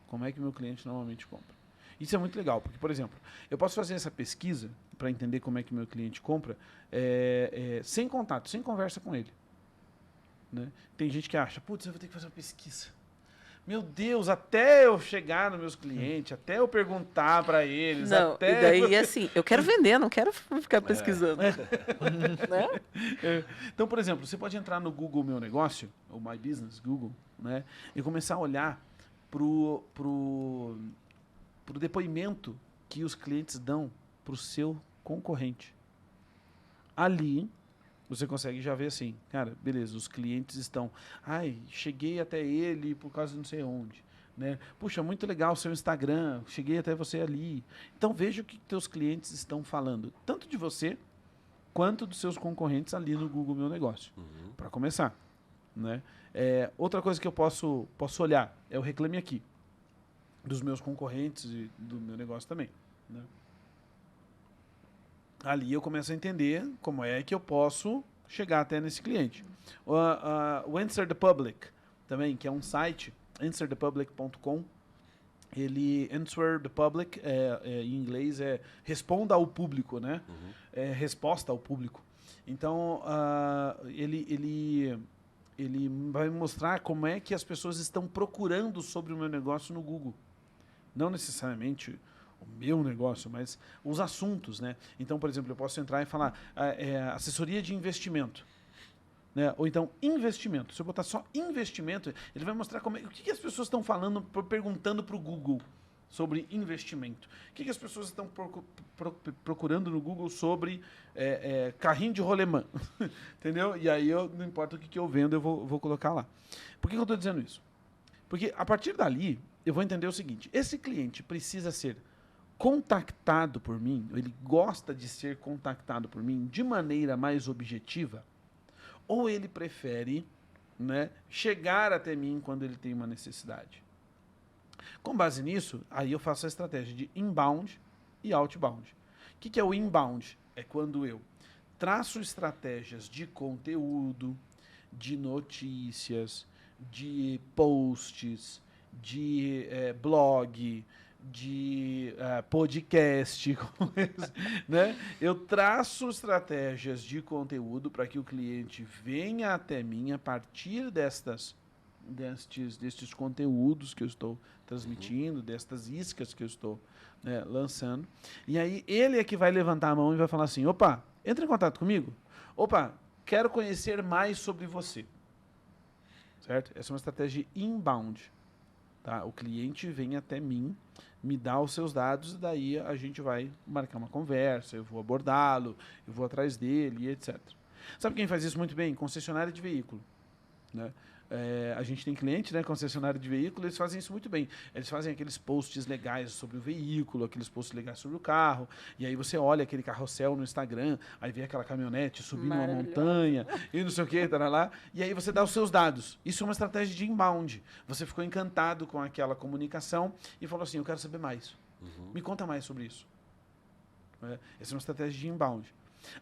Como é que o meu cliente normalmente compra. Isso é muito legal, porque, por exemplo, eu posso fazer essa pesquisa para entender como é que o meu cliente compra sem contato, sem conversa com ele. Né? Tem gente que acha, putz, eu vou ter que fazer uma pesquisa. Meu Deus, até eu chegar nos meus clientes, até eu perguntar para eles. Não, até e daí assim, eu quero vender, não quero ficar pesquisando. Né? Então, por exemplo, você pode entrar no Google Meu Negócio, ou My Business, Google, né, e começar a olhar pro depoimento que os clientes dão para o seu concorrente. Ali, você consegue já ver assim, cara, beleza, os clientes estão, cheguei até ele por causa de não sei onde, né? Puxa, muito legal o seu Instagram, cheguei até você ali. Então veja o que teus clientes estão falando, tanto de você quanto dos seus concorrentes ali no Google Meu Negócio, para começar, né? Outra coisa que eu posso olhar é o Reclame Aqui, dos meus concorrentes e do meu negócio também, né? Ali eu começo a entender como é que eu posso chegar até nesse cliente. O Answer the Public, também, que é um site, answerthepublic.com. Answer the Public, em inglês, responda ao público, né? Resposta ao público. Então, ele vai mostrar como é que as pessoas estão procurando sobre o meu negócio no Google. Não necessariamente o meu negócio, mas os assuntos, né? Então, por exemplo, eu posso entrar e falar assessoria de investimento, né? Ou então investimento. Se eu botar só investimento, ele vai mostrar o que as pessoas estão falando, perguntando para o Google sobre investimento. O que as pessoas estão procurando no Google sobre carrinho de rolemã. Entendeu? E aí, não importa o que eu vendo, eu vou colocar lá. Por que eu estou dizendo isso? Porque a partir dali, eu vou entender o seguinte: esse cliente precisa ser contactado por mim, ele gosta de ser contactado por mim de maneira mais objetiva, ou ele prefere, né, chegar até mim quando ele tem uma necessidade. Com base nisso, aí eu faço a estratégia de inbound e outbound. O que é o inbound? É quando eu traço estratégias de conteúdo, de notícias, de posts, de blog, de podcast, né? Eu traço estratégias de conteúdo para que o cliente venha até mim a partir destes conteúdos que eu estou transmitindo, destas iscas que eu estou, né, lançando. E aí ele é que vai levantar a mão e vai falar assim: opa, entra em contato comigo. Opa, quero conhecer mais sobre você. Certo? Essa é uma estratégia inbound. Tá? O cliente vem até mim, me dá os seus dados, e daí a gente vai marcar uma conversa, eu vou abordá-lo, eu vou atrás dele, etc. Sabe quem faz isso muito bem? Concessionária de veículo. Né? A gente tem cliente, né, concessionário de veículo, eles fazem isso muito bem. Eles fazem aqueles posts legais sobre o veículo, aqueles posts legais sobre o carro, e aí você olha aquele carrossel no Instagram, aí vê aquela caminhonete subindo uma montanha, e não sei o que, tá lá, e aí você dá os seus dados. Isso é uma estratégia de inbound. Você ficou encantado com aquela comunicação e falou assim, eu quero saber mais. Me conta mais sobre isso. Essa é uma estratégia de inbound.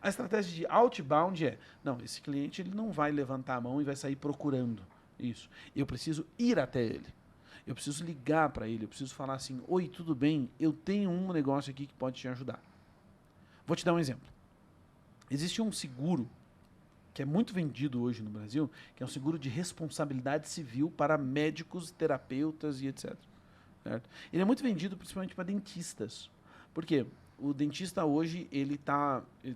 A estratégia de outbound não, esse cliente ele não vai levantar a mão e vai sair procurando isso. Eu preciso ir até ele. Eu preciso ligar para ele. Eu preciso falar assim, oi, tudo bem? Eu tenho um negócio aqui que pode te ajudar. Vou te dar um exemplo. Existe um seguro que é muito vendido hoje no Brasil, que é um seguro de responsabilidade civil para médicos, terapeutas e etc. Certo? Ele é muito vendido principalmente para dentistas. Por quê? O dentista hoje, ele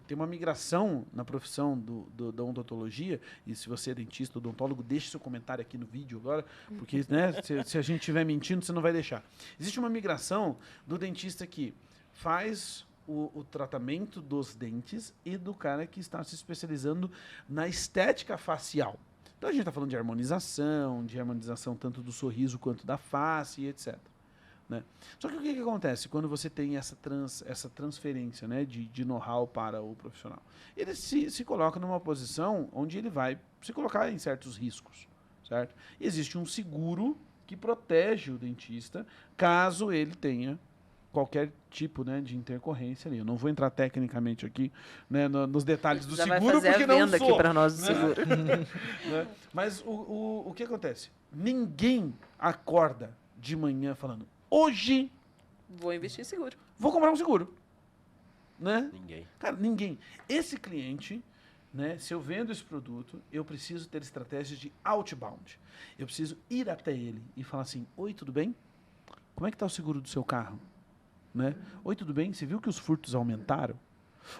tem uma migração na profissão da odontologia, e se você é dentista, odontólogo, deixe seu comentário aqui no vídeo agora, porque né, se a gente estiver mentindo, você não vai deixar. Existe uma migração do dentista que faz o tratamento dos dentes e do cara que está se especializando na estética facial. Então a gente está falando de harmonização tanto do sorriso quanto da face e etc. Né? Só que o que acontece quando você tem essa transferência, né, de know-how para o profissional? Ele se coloca numa posição onde ele vai se colocar em certos riscos, certo? Existe um seguro que protege o dentista caso ele tenha qualquer tipo, né, de intercorrência ali. Eu não vou entrar tecnicamente aqui, né, nos detalhes do seguro, vai fazer porque a venda não sou. Aqui para nós do seguro. Né? Mas o que acontece? Ninguém acorda de manhã falando hoje vou investir em seguro. Vou comprar um seguro. Né? Ninguém. Cara, ninguém. Esse cliente, né, se eu vendo esse produto, eu preciso ter estratégias de outbound. Eu preciso ir até ele e falar assim, oi, tudo bem? Como é que está o seguro do seu carro? Né? Oi, tudo bem? Você viu que os furtos aumentaram?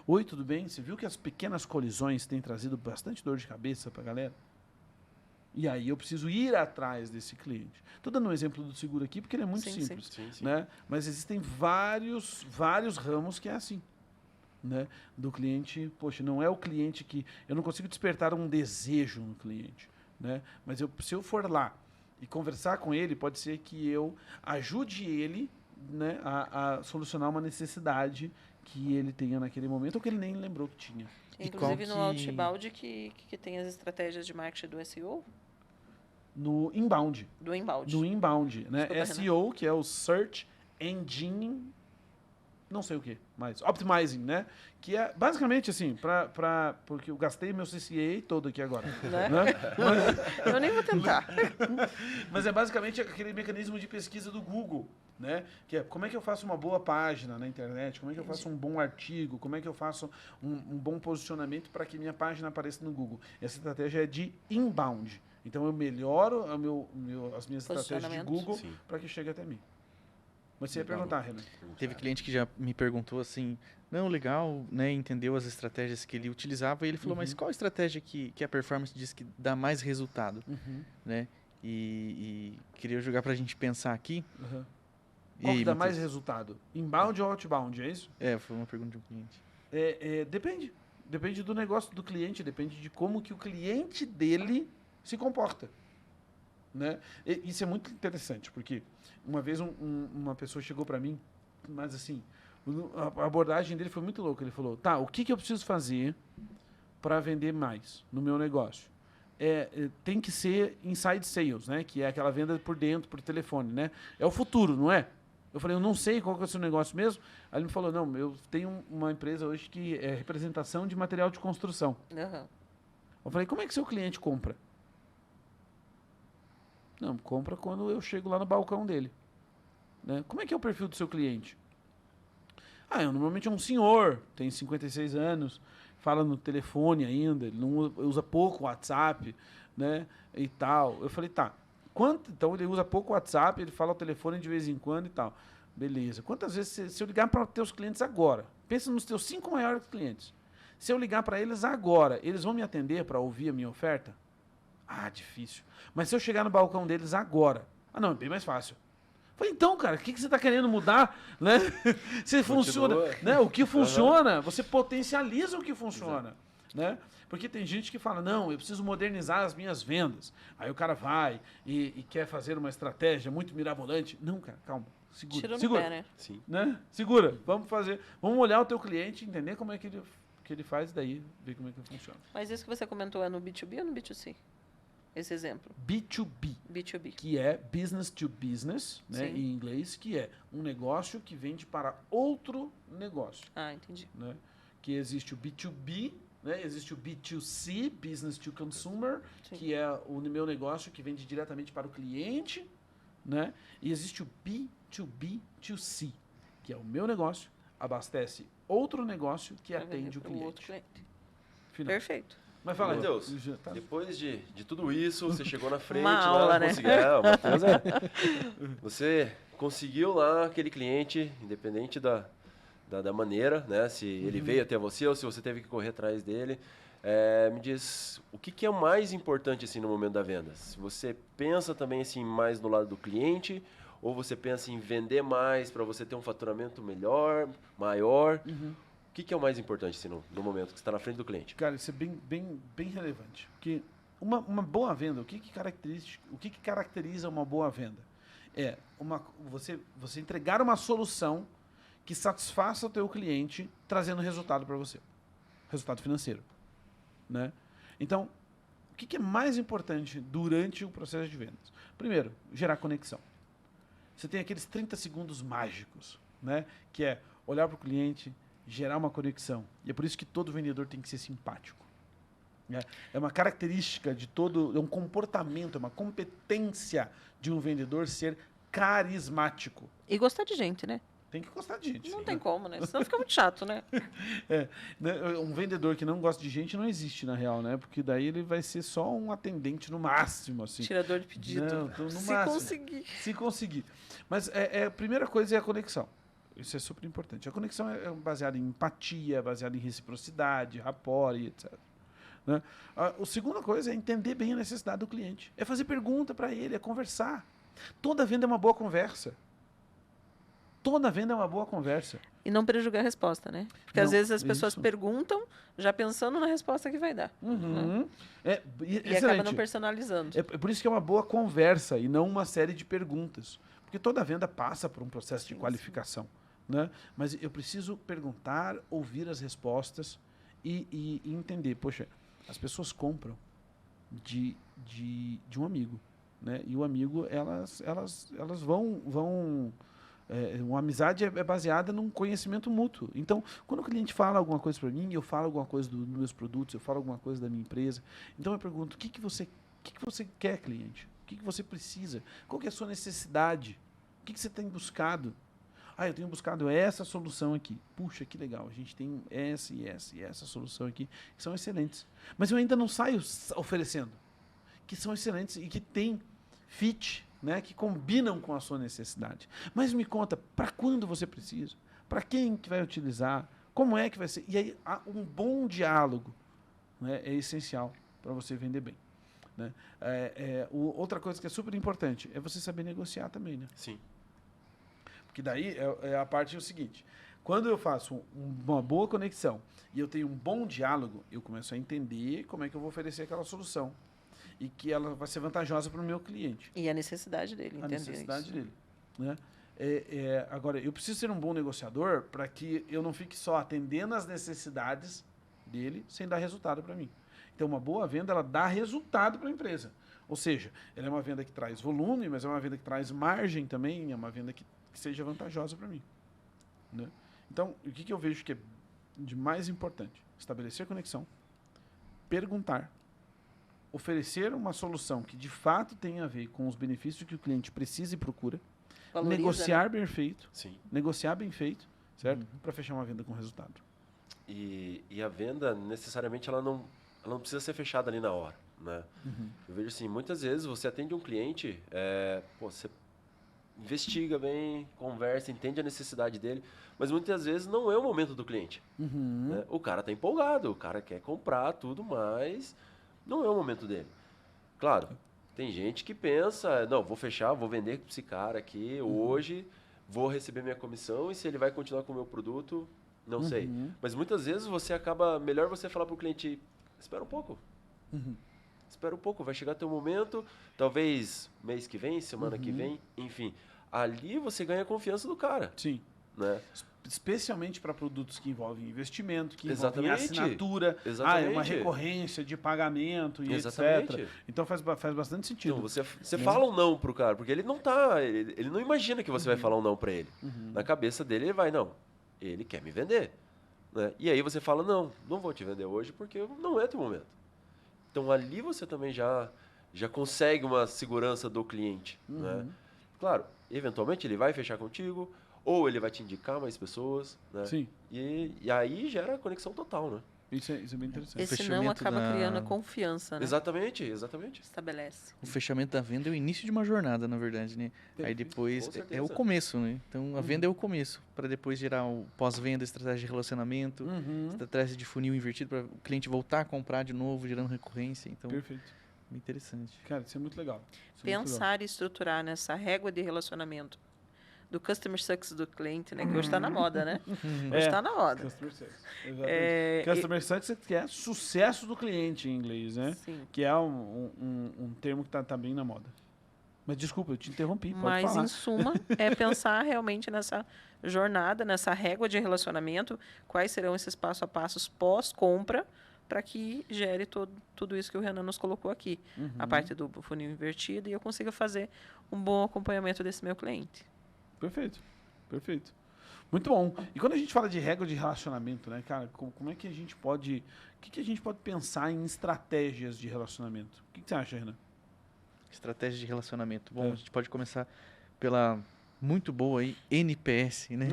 Oi, tudo bem? Você viu que as pequenas colisões têm trazido bastante dor de cabeça para a galera? E aí eu preciso ir atrás desse cliente. Estou dando um exemplo do seguro aqui porque ele é muito simples. Sim. Né? Mas existem vários ramos que é assim. Né? Do cliente, poxa, não é o cliente que... Eu não consigo despertar um desejo no cliente. Né? Mas se eu for lá e conversar com ele, pode ser que eu ajude ele, né, a solucionar uma necessidade que ele tenha naquele momento ou que ele nem lembrou que tinha. Inclusive no outbound que tem as estratégias de marketing do SEO? No inbound. Do inbound. No inbound, né? Desculpa, SEO, que é o Search Engine, não sei o que, mas Optimizing, né? Que é basicamente assim, porque eu gastei meu CCA todo aqui agora. Né? Né? Eu nem vou tentar. Mas é basicamente aquele mecanismo de pesquisa do Google, né? Que é como é que eu faço uma boa página na internet, como é que eu faço um bom artigo, como é que eu faço um bom posicionamento para que minha página apareça no Google. Essa estratégia é de inbound. Então eu melhoro as minhas estratégias de Google para que chegue até mim. Mas você ia perguntar, Renan. Teve cliente que já me perguntou assim, não, legal, né, entendeu as estratégias que ele utilizava e ele falou, mas qual estratégia que a performance diz que dá mais resultado? Né? E queria jogar pra gente pensar aqui. Qual que dá mais resultado? Inbound ou outbound, é isso? Foi uma pergunta de um cliente. Depende. Depende do negócio do cliente, depende de como que o cliente dele se comporta. Né? Isso é muito interessante, porque uma vez uma pessoa chegou para mim, mas assim, a abordagem dele foi muito louca. Ele falou, tá, o que eu preciso fazer para vender mais no meu negócio? Tem que ser inside sales, né? Que é aquela venda por dentro, por telefone, né? É o futuro, não é? Eu falei, eu não sei qual que é o seu negócio mesmo. Aí ele me falou, não, eu tenho uma empresa hoje que é representação de material de construção. Eu falei, como é que seu cliente compra? Não, compra quando eu chego lá no balcão dele. Né? Como é que é o perfil do seu cliente? Normalmente é um senhor, tem 56 anos, fala no telefone ainda, ele não usa pouco WhatsApp, né? E tal. Eu falei, tá. Então ele usa pouco WhatsApp, ele fala ao telefone de vez em quando e tal. Beleza. Quantas vezes, se eu ligar para os teus clientes agora, pensa nos teus 5 maiores clientes. Se eu ligar para eles agora, eles vão me atender para ouvir a minha oferta? Difícil. Mas se eu chegar no balcão deles agora, não, é bem mais fácil. Falei, então, cara, o que você está querendo mudar? Né? Você funciona, né? O que funciona, você potencializa o que funciona. né? Porque tem gente que fala, não, eu preciso modernizar as minhas vendas. Aí o cara vai e quer fazer uma estratégia muito mirabolante. Não, cara, calma. Segura, Tira no segura, pé, né? Sim. né? Segura, vamos olhar o teu cliente, entender como é que ele faz, daí ver como é que funciona. Mas isso que você comentou é no B2B ou no B2C? Esse exemplo. B2B, B2B. que é business to business, né, Sim. em inglês, que é um negócio que vende para outro negócio, Ah, entendi. né? Que existe o B2B, né? Existe o B2C, business to consumer, Sim. que é o meu negócio que vende diretamente para o cliente, né? E existe o B2B2C, que é o meu negócio abastece outro negócio que Pra atende vender o pro cliente. outro cliente. Final. Perfeito. Mas fala aí. Matheus, Já tá- depois de tudo isso, você chegou na frente. Uma lá, aula, né? conseguiu, o Matheus você conseguiu lá aquele cliente, independente da maneira, né? Se ele veio até você ou se você teve que correr atrás dele. Me diz, o que é mais importante assim, no momento da venda? Se você pensa também assim, mais no lado do cliente, ou você pensa em vender mais para você ter um faturamento melhor, maior? O que é o mais importante assim, no momento que você está na frente do cliente? Cara, isso é bem relevante. Porque uma boa venda, o que caracteriza uma boa venda? É você entregar uma solução que satisfaça o teu cliente, trazendo resultado para você. Resultado financeiro. Né? Então, o que é mais importante durante o processo de vendas? Primeiro, gerar conexão. Você tem aqueles 30 segundos mágicos, né? Que é olhar para o cliente, gerar uma conexão. E é por isso que todo vendedor tem que ser simpático. Né? É uma característica de todo, é um comportamento, é uma competência de um vendedor ser carismático. E gostar de gente, né? Tem que gostar de gente. Não tem como, né? Senão fica muito chato, né? Né, um vendedor que não gosta de gente não existe, na real, né? Porque daí ele vai ser só um atendente no máximo, assim. Tirador de pedido. Não, no Se máximo. conseguir. Se conseguir. Mas a primeira coisa é a conexão. Isso é super importante. A conexão é baseada em empatia, baseada em reciprocidade, rapport e etc. Né? A segunda coisa é entender bem a necessidade do cliente. É fazer pergunta para ele, é conversar. Toda venda é uma boa conversa. Toda venda é uma boa conversa. E não prejugar a resposta, né? Porque às Não, vezes as pessoas isso. perguntam já pensando na resposta que vai dar. Uhum. E acaba Excelente. não personalizando. É por isso que é uma boa conversa e não uma série de perguntas. Porque toda venda passa por um processo de qualificação. Né? Mas eu preciso perguntar, ouvir as respostas e entender. Poxa, as pessoas compram de um amigo. Né? E o amigo, elas vão uma amizade é baseada num conhecimento mútuo. Então, quando o cliente fala alguma coisa para mim, eu falo alguma coisa dos meus produtos, eu falo alguma coisa da minha empresa. Então, eu pergunto, o que você quer, cliente? O que você precisa? Qual que é a sua necessidade? O que você tem buscado? Eu tenho buscado essa solução aqui. Puxa, que legal. A gente tem essa e essa solução aqui, que são excelentes. Mas eu ainda não saio oferecendo. Que são excelentes e que tem fit, né, que combinam com a sua necessidade. Mas me conta, para quando você precisa? Para quem que vai utilizar? Como é que vai ser? E aí, um bom diálogo, né, é essencial para você vender bem. Né? Outra coisa que é super importante é você saber negociar também. Né? Sim. Porque daí a parte é o seguinte, quando eu faço uma boa conexão e eu tenho um bom diálogo, eu começo a entender como é que eu vou oferecer aquela solução. E que ela vai ser vantajosa para o meu cliente. E a necessidade dele, entender isso. A necessidade dele. Né? Agora, eu preciso ser um bom negociador para que eu não fique só atendendo as necessidades dele sem dar resultado para mim. Então, uma boa venda, ela dá resultado para a empresa. Ou seja, ela é uma venda que traz volume, mas é uma venda que traz margem também, é uma venda que seja vantajosa para mim. Né? Então, o que eu vejo que é de mais importante? Estabelecer conexão, perguntar, oferecer uma solução que de fato tenha a ver com os benefícios que o cliente precisa e procura, Valoriza, negociar né? bem feito, Sim. negociar bem feito, certo? Para fechar uma venda com resultado. E a venda, necessariamente, ela não precisa ser fechada ali na hora, né? Eu vejo assim, muitas vezes você atende um cliente, você investiga bem, conversa, entende a necessidade dele, mas muitas vezes não é o momento do cliente. Né? O cara está empolgado, o cara quer comprar tudo, mas não é o momento dele. Claro, tem gente que pensa, não, vou fechar, vou vender para esse cara aqui hoje, vou receber minha comissão e se ele vai continuar com o meu produto, Não sei. Mas muitas vezes você acaba... Melhor você falar para o cliente, espera um pouco. Espera um pouco, vai chegar teu momento, talvez mês que vem, semana que vem, enfim. Ali você ganha a confiança do cara. Sim. Né? Especialmente para produtos que envolvem investimento, que envolvem Exatamente. assinatura, Exatamente. uma recorrência de pagamento e Exatamente. etc. Então faz bastante sentido. Então, você fala um não pro cara, porque ele não tá... Ele não imagina que você vai falar um não para ele. Na cabeça dele, ele vai, não, ele quer me vender. Né? E aí você fala, não vou te vender hoje porque não é teu momento. Então ali você também já consegue uma segurança do cliente. Né? Claro, eventualmente ele vai fechar contigo, ou ele vai te indicar mais pessoas. Né? Sim. E aí gera conexão total, né? Isso é bem interessante. Esse não fechamento acaba da- criando a confiança, né? Exatamente. Estabelece. O fechamento da venda é o início de uma jornada, na verdade, né? Aí depois Com é o certeza. começo, né? Então a venda é o começo, para depois gerar o pós-venda, estratégia de relacionamento, estratégia de funil invertido para o cliente voltar a comprar de novo, gerando recorrência. Então, Perfeito. interessante. Cara, isso é muito legal. Isso é muito legal. Pensar e estruturar nessa régua de relacionamento do customer success do cliente, né? Que hoje está na moda, né? Hoje está na moda. Customer Success. Exatamente. É, Customer Success, que é sucesso do cliente em inglês, né? Sim. Que é um termo que tá bem na moda. Mas desculpa, eu te interrompi, pode Mas, falar. em suma, é pensar realmente nessa jornada, nessa régua de relacionamento, quais serão esses passo a passos pós-compra, para que gere tudo isso que o Renan nos colocou aqui. A parte do funil invertido, e eu consiga fazer um bom acompanhamento desse meu cliente. Perfeito, perfeito. Muito bom. E quando a gente fala de regra de relacionamento, né, cara, como é que a gente pode... O que a gente pode pensar em estratégias de relacionamento? O que você acha, Renan? Estratégia de relacionamento. Bom, É. a gente pode começar pela muito boa aí, NPS, né?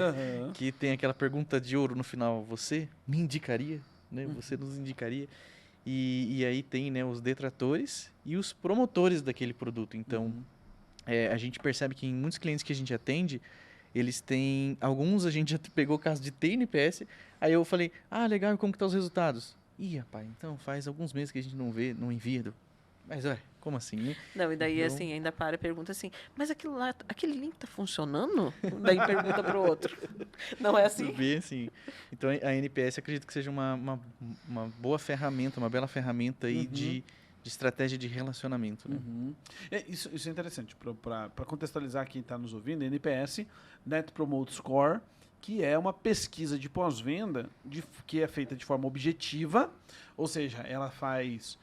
Que tem aquela pergunta de ouro no final. Você me indicaria? Né? Você nos indicaria? E aí tem, né, os detratores e os promotores daquele produto. Então, a gente percebe que em muitos clientes que a gente atende, eles têm... Alguns a gente já pegou o caso de ter NPS. Aí eu falei, legal, e como que tá os resultados? Ih, rapaz, então faz alguns meses que a gente não vê, não envia. Mas, como assim, né? Não, e daí, Então- assim, ainda para e pergunta assim, mas aquele link tá funcionando? Daí pergunta pro outro. Não é assim? Bem assim. Então, a NPS acredito que seja uma boa ferramenta, uma bela ferramenta aí de estratégia de relacionamento, né? Isso é interessante. Para contextualizar quem está nos ouvindo, NPS, Net Promote Score, que é uma pesquisa de pós-venda que é feita de forma objetiva, ou seja, ela faz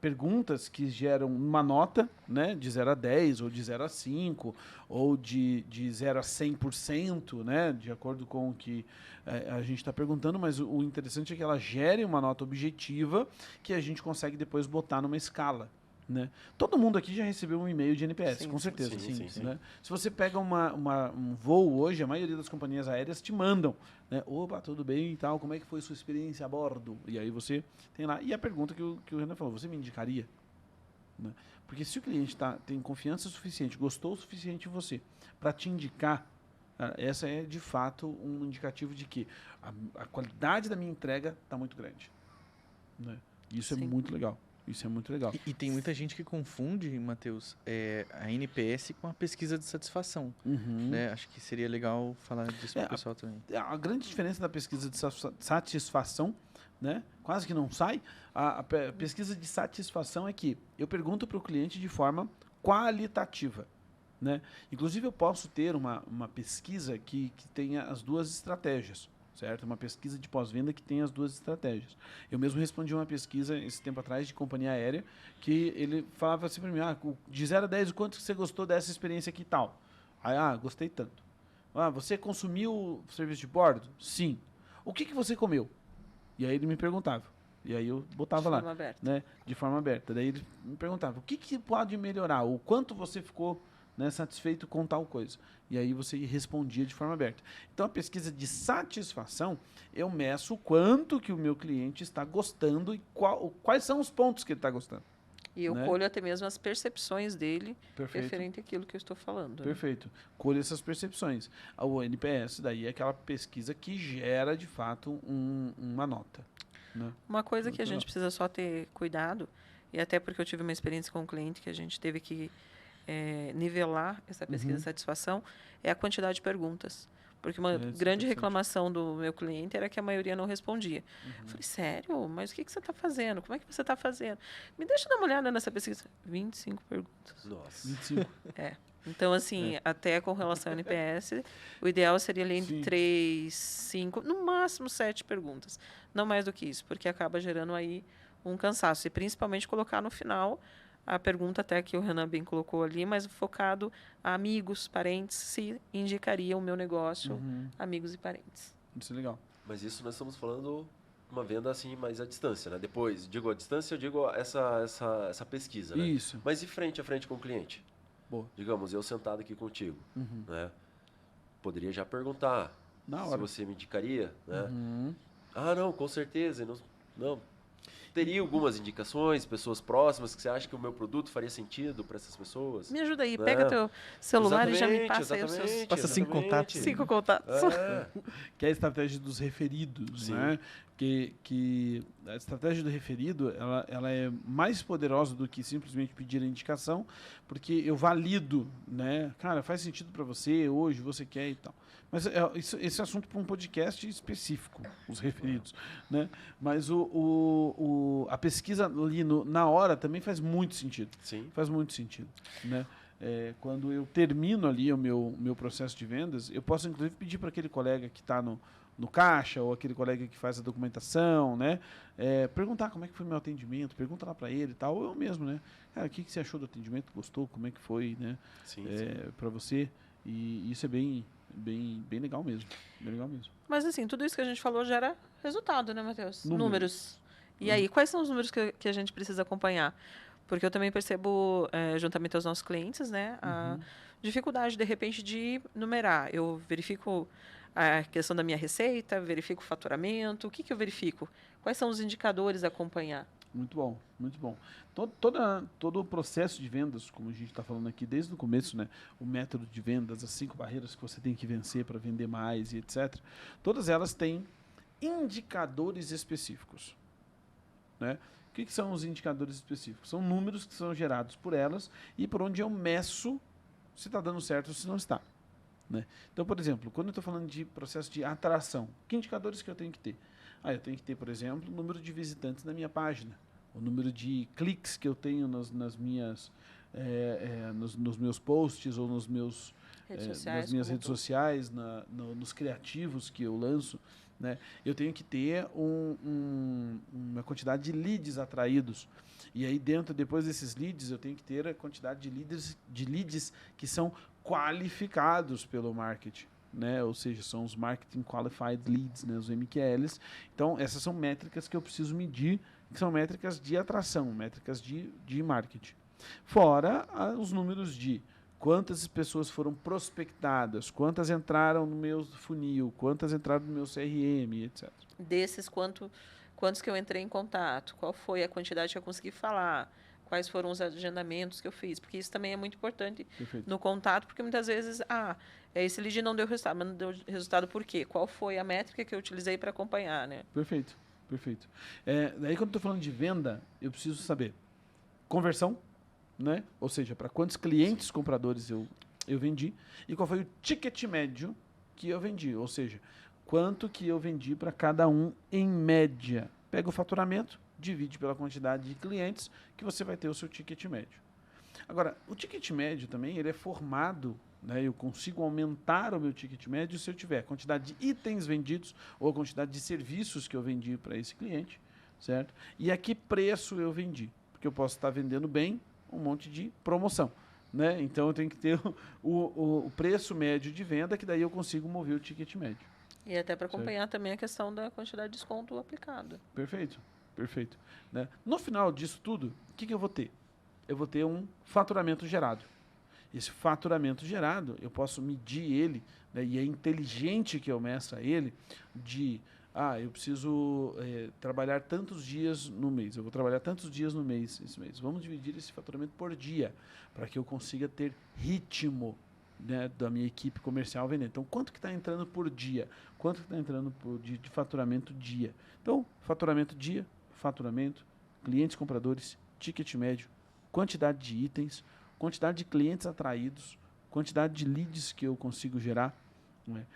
perguntas que geram uma nota, né, de 0 a 10, ou de 0 a 5, ou de 0 a 100%, né, de acordo com o que a gente está perguntando, mas o interessante é que ela gere uma nota objetiva que a gente consegue depois botar numa escala. Né? Todo mundo aqui já recebeu um e-mail de NPS, Sim, com certeza. sim. Né? Se você pega um voo hoje, a maioria das companhias aéreas te mandam, né? Opa, tudo bem e tal, como é que foi sua experiência a bordo? E aí você tem lá, e a pergunta que o Renan falou, você me indicaria? Né? Porque se o cliente tem confiança suficiente, gostou o suficiente de você, para te indicar, essa é de fato um indicativo de que a qualidade da minha entrega está muito grande. Né? Isso Sim. é muito legal. Isso é muito legal. E tem muita gente que confunde, Matheus, a NPS com a pesquisa de satisfação. Né? Acho que seria legal falar disso para o pessoal também. A grande diferença da pesquisa de satisfação, né, quase que não sai, a pesquisa de satisfação é que eu pergunto para o cliente de forma qualitativa. Né? Inclusive, eu posso ter uma pesquisa que tenha as duas estratégias. Certo? Uma pesquisa de pós-venda que tem as duas estratégias. Eu mesmo respondi uma pesquisa esse tempo atrás de companhia aérea que ele falava assim para mim, de 0 a 10, o quanto você gostou dessa experiência aqui e tal? Aí, gostei tanto. Você consumiu serviço de bordo? Sim. O que você comeu? E aí ele me perguntava. E aí eu botava lá. De forma aberta. Né? De forma aberta. Daí ele me perguntava, o que pode melhorar? O quanto você ficou, né, satisfeito com tal coisa? E aí você respondia de forma aberta. Então, a pesquisa de satisfação, eu meço o quanto que o meu cliente está gostando e quais são os pontos que ele está gostando. E eu né? colho até mesmo as percepções dele Perfeito. referente àquilo que eu estou falando. Né? Perfeito. Colhe essas percepções. O NPS daí é aquela pesquisa que gera, de fato, uma nota. Né? Uma coisa que a Muito gente legal. precisa só ter cuidado, e até porque eu tive uma experiência com um cliente que a gente teve que nivelar essa pesquisa de satisfação, é a quantidade de perguntas. Porque uma grande interessante. reclamação do meu cliente era que a maioria não respondia. Eu falei, sério? Mas o que você está fazendo? Como é que você está fazendo? Me deixa dar uma olhada nessa pesquisa. 25 perguntas. Nossa. 25. Então, assim, até com relação ao NPS, o ideal seria ali entre Sim. 3, 5, no máximo 7 perguntas. Não mais do que isso, porque acaba gerando aí um cansaço. E principalmente colocar no final a pergunta até que o Renan bem colocou ali, mas focado a amigos, parentes, se indicaria o meu negócio, amigos e parentes. Isso é legal. Mas isso nós estamos falando uma venda assim mais à distância, né? Depois, digo à distância, eu digo essa pesquisa, né? Isso. Mas e frente a frente com o cliente? Boa. Digamos, eu sentado aqui contigo, né? Poderia já perguntar Na se hora. você me indicaria, né? Ah, não, com certeza. Não. Teria algumas indicações, pessoas próximas, que você acha que o meu produto faria sentido para essas pessoas? Me ajuda aí, Né? pega teu celular e já me Exatamente, passa aí os seus exatamente, Passa 5 exatamente. contatos. 5 contatos. É, Que é a estratégia dos referidos, Sim. né? Que a estratégia do referido, ela é mais poderosa do que simplesmente pedir a indicação, porque eu valido, né? Cara, faz sentido para você, hoje você quer e tal. Mas esse é assunto para um podcast específico, os referidos, né? Mas a pesquisa ali na hora também faz muito sentido. sim. Faz muito sentido, né? Quando eu termino ali o meu processo de vendas, eu posso inclusive pedir para aquele colega que está no caixa ou aquele colega que faz a documentação, né? Perguntar como é que foi meu atendimento, pergunta lá para ele e tal, ou eu mesmo, né? Cara, o que você achou do atendimento? Gostou? Como é que foi, né? Sim, Para você? E isso é bem legal mesmo. Bem legal mesmo. Mas assim, tudo isso que a gente falou gera resultado, né, Matheus? Números. E aí, quais são os números que a gente precisa acompanhar? Porque eu também percebo, juntamente aos nossos clientes, né, a dificuldade, de repente, de numerar. Eu verifico a questão da minha receita, verifico o faturamento. O que eu verifico? Quais são os indicadores a acompanhar? Muito bom, muito bom. Todo o processo de vendas, como a gente está falando aqui desde o começo, né? O método de vendas, as 5 barreiras que você tem que vencer para vender mais e etc. Todas elas têm indicadores específicos, né? O que são os indicadores específicos? São números que são gerados por elas e por onde eu meço se está dando certo ou se não está, né? Então, por exemplo, quando eu estou falando de processo de atração, que indicadores que eu tenho que ter? Eu tenho que ter, por exemplo, o número de visitantes na minha página, o número de cliques que eu tenho nos meus posts ou nas minhas redes sociais, nos criativos que eu lanço, né? Eu tenho que ter uma quantidade de leads atraídos. E aí depois desses leads, eu tenho que ter a quantidade de leads que são qualificados pelo marketing, né? Ou seja, são os Marketing Qualified Leads, né? Os MQLs. Então, essas são métricas que eu preciso medir, que são métricas de atração, métricas de marketing. Fora os números de quantas pessoas foram prospectadas, quantas entraram no meu funil, quantas entraram no meu CRM, etc. Desses, quantos que eu entrei em contato? Qual foi a quantidade que eu consegui falar? Quais foram os agendamentos que eu fiz? Porque isso também é muito importante. Perfeito. No contato, porque muitas vezes, esse lead não deu resultado, mas não deu resultado por quê? Qual foi a métrica que eu utilizei para acompanhar, né? Perfeito. Daí, quando eu estou falando de venda, eu preciso saber conversão, né? Ou seja, para quantos clientes compradores eu vendi e qual foi o ticket médio que eu vendi, ou seja, quanto que eu vendi para cada um em média. Pega o faturamento, divide pela quantidade de clientes que você vai ter o seu ticket médio. Agora, o ticket médio também ele é formado, né? Eu consigo aumentar o meu ticket médio se eu tiver a quantidade de itens vendidos ou a quantidade de serviços que eu vendi para esse cliente, certo? E a que preço eu vendi, porque eu posso estar vendendo bem um monte de promoção, né? Então eu tenho que ter o preço médio de venda, que daí eu consigo mover o ticket médio. E até para acompanhar também a questão da quantidade de desconto aplicado. Perfeito. Né? No final disso tudo, o que eu vou ter? Eu vou ter um faturamento gerado. Esse faturamento gerado, eu posso medir ele, né? E é inteligente que eu meça ele de... eu preciso trabalhar tantos dias no mês. Eu vou trabalhar tantos dias no mês, esse mês. Vamos dividir esse faturamento por dia, para que eu consiga ter ritmo, né, da minha equipe comercial vendendo. Então, quanto que está entrando por dia? Quanto que está entrando de faturamento dia? Então, faturamento dia, faturamento, clientes compradores, ticket médio, quantidade de itens, quantidade de clientes atraídos, quantidade de leads que eu consigo gerar, né?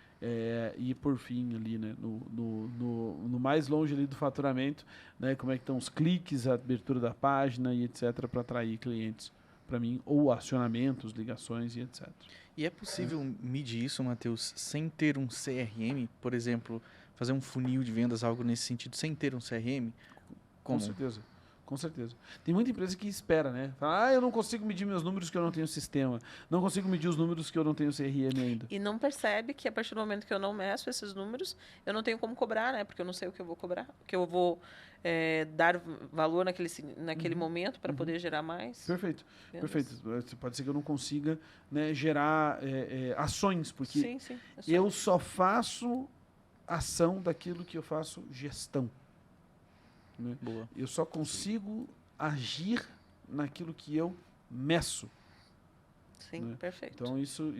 E por fim ali, né, no mais longe ali do faturamento, né, como é que estão os cliques, a abertura da página e etc, para atrair clientes para mim, ou acionamentos, ligações e etc. E é possível medir isso, Matheus, sem ter um CRM? Por exemplo, fazer um funil de vendas, algo nesse sentido, sem ter um CRM? Com certeza. Com certeza. Tem muita empresa que espera, né? Fala, eu não consigo medir meus números que eu não tenho sistema. Não consigo medir os números que eu não tenho CRM ainda. E não percebe que a partir do momento que eu não meço esses números, eu não tenho como cobrar, né? Porque eu não sei o que eu vou cobrar, o que eu vou dar valor naquele momento para poder gerar mais. Perfeito. vendas. Perfeito. Pode ser que eu não consiga, né, gerar ações, porque Sim. eu só faço ação daquilo que eu faço gestão. Né? Boa. Eu só consigo agir naquilo que eu meço. Sim, Né? perfeito. Então, isso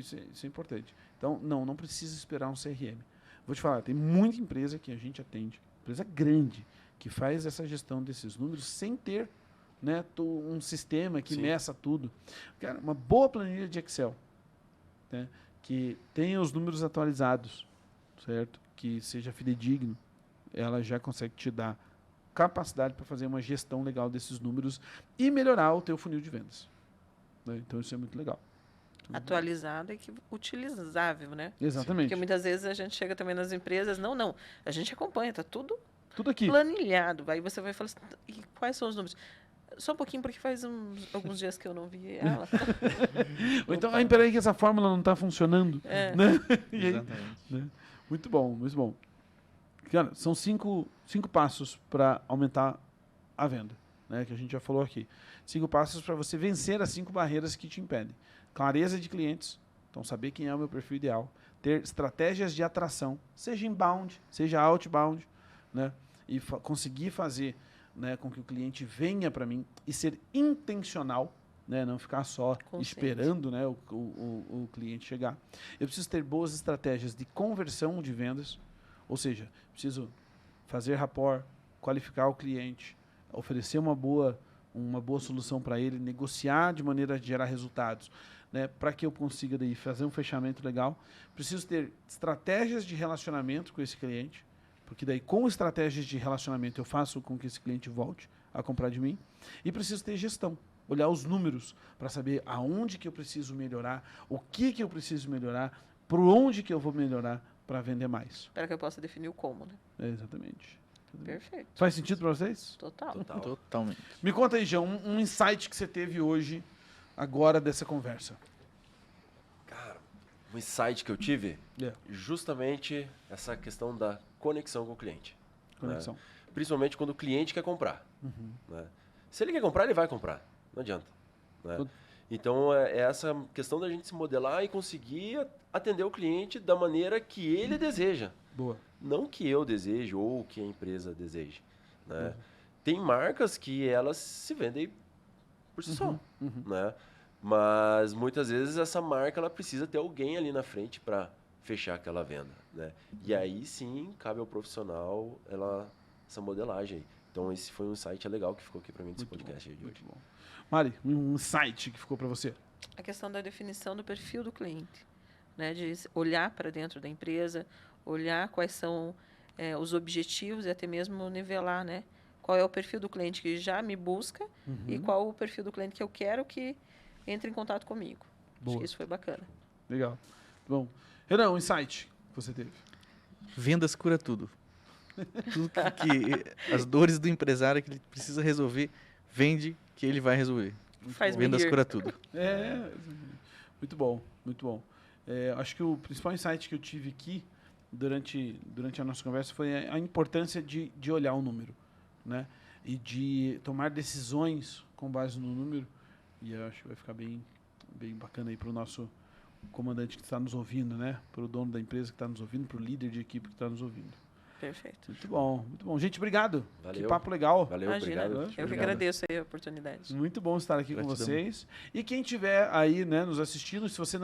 é importante. Então, não precisa esperar um CRM. Vou te falar, tem muita empresa que a gente atende, empresa grande, que faz essa gestão desses números sem ter, né, um sistema que Sim. meça tudo. Cara, uma boa planilha de Excel, né, que tenha os números atualizados, certo? Que seja fidedigno, ela já consegue te dar capacidade para fazer uma gestão legal desses números e melhorar o teu funil de vendas. Né? Então, isso é muito legal. Atualizado e utilizável, né? Exatamente. Porque muitas vezes a gente chega também nas empresas, não, a gente acompanha, tá tudo Tudo aqui. planilhado. Aí você vai falar assim, e quais são os números? Só um pouquinho, porque faz alguns dias que eu não vi ela. Ou então, peraí que essa fórmula não está funcionando. Né? E aí, Exatamente. né? Muito bom, muito bom. Cara, são cinco passos para aumentar a venda, né, que a gente já falou aqui. 5 passos para você vencer as 5 barreiras que te impedem. Clareza de clientes, então saber quem é o meu perfil ideal. Ter estratégias de atração, seja inbound, seja outbound, né, e conseguir fazer, né, com que o cliente venha para mim e ser intencional, né, não ficar só Consciente. esperando, né, o cliente chegar. Eu preciso ter boas estratégias de conversão de vendas, ou seja, preciso fazer rapport, qualificar o cliente, oferecer uma boa solução para ele, negociar de maneira a gerar resultados, né, para que eu consiga daí fazer um fechamento legal. Preciso ter estratégias de relacionamento com esse cliente, porque daí com estratégias de relacionamento eu faço com que esse cliente volte a comprar de mim. E preciso ter gestão, olhar os números para saber aonde que eu preciso melhorar, o que eu preciso melhorar, por onde que eu vou melhorar para vender mais. Para que eu possa definir o como, né? Exatamente. Perfeito. Faz sentido para vocês? Total. Totalmente. Me conta aí, João, um insight que você teve hoje, agora dessa conversa. Cara, o insight que eu tive, justamente essa questão da conexão com o cliente. Conexão. Né? Principalmente quando o cliente quer comprar. Né? Se ele quer comprar, ele vai comprar. Não adianta. Né? Então, é essa questão da gente se modelar e conseguir atender o cliente da maneira que ele deseja. Boa. Não que eu deseje ou que a empresa deseje. Né? Tem marcas que elas se vendem por si só. Né? Mas, muitas vezes, essa marca ela precisa ter alguém ali na frente para fechar aquela venda. Né? E aí, sim, cabe ao profissional essa modelagem aí. Então, esse foi um insight legal que ficou aqui para mim nesse podcast de hoje. Muito bom. Mari, um insight que ficou para você. A questão da definição do perfil do cliente, né? De olhar para dentro da empresa, olhar quais são os objetivos e até mesmo nivelar, né? Qual é o perfil do cliente que já me busca e qual o perfil do cliente que eu quero que entre em contato comigo. Boa. Acho que isso foi bacana. Legal. Bom. Renan, um insight que você teve. Vendas cura tudo. Tudo que as dores do empresário que ele precisa resolver, vende que ele vai resolver. Faz Vendas rir. cura tudo. Muito bom, muito bom. Acho que o principal insight que eu tive aqui durante a nossa conversa foi a importância de olhar o número, né? E de tomar decisões com base no número. E eu acho que vai ficar bem bacana aí para o nosso comandante que está nos ouvindo, né? Para o dono da empresa que está nos ouvindo, para o líder de equipe que está nos ouvindo. Perfeito. Muito bom, muito bom. Gente, obrigado. Valeu. Que papo legal. Valeu, Imagina, obrigado. eu que Obrigado. agradeço aí a oportunidade. Muito bom estar aqui com Gratidão. vocês. E quem tiver aí, né, nos assistindo, se você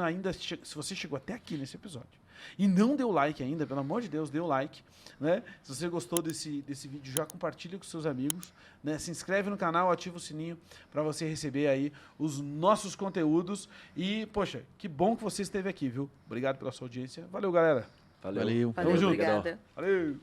se você chegou até aqui nesse episódio e não deu like ainda, pelo amor de Deus, dê o like, né? Se você gostou desse vídeo, já compartilha com seus amigos, né? Se inscreve no canal, ativa o sininho para você receber aí os nossos conteúdos. E, poxa, que bom que você esteve aqui, viu? Obrigado pela sua audiência. Valeu, galera. Valeu. Valeu. Valeu, junto. obrigada. Valeu!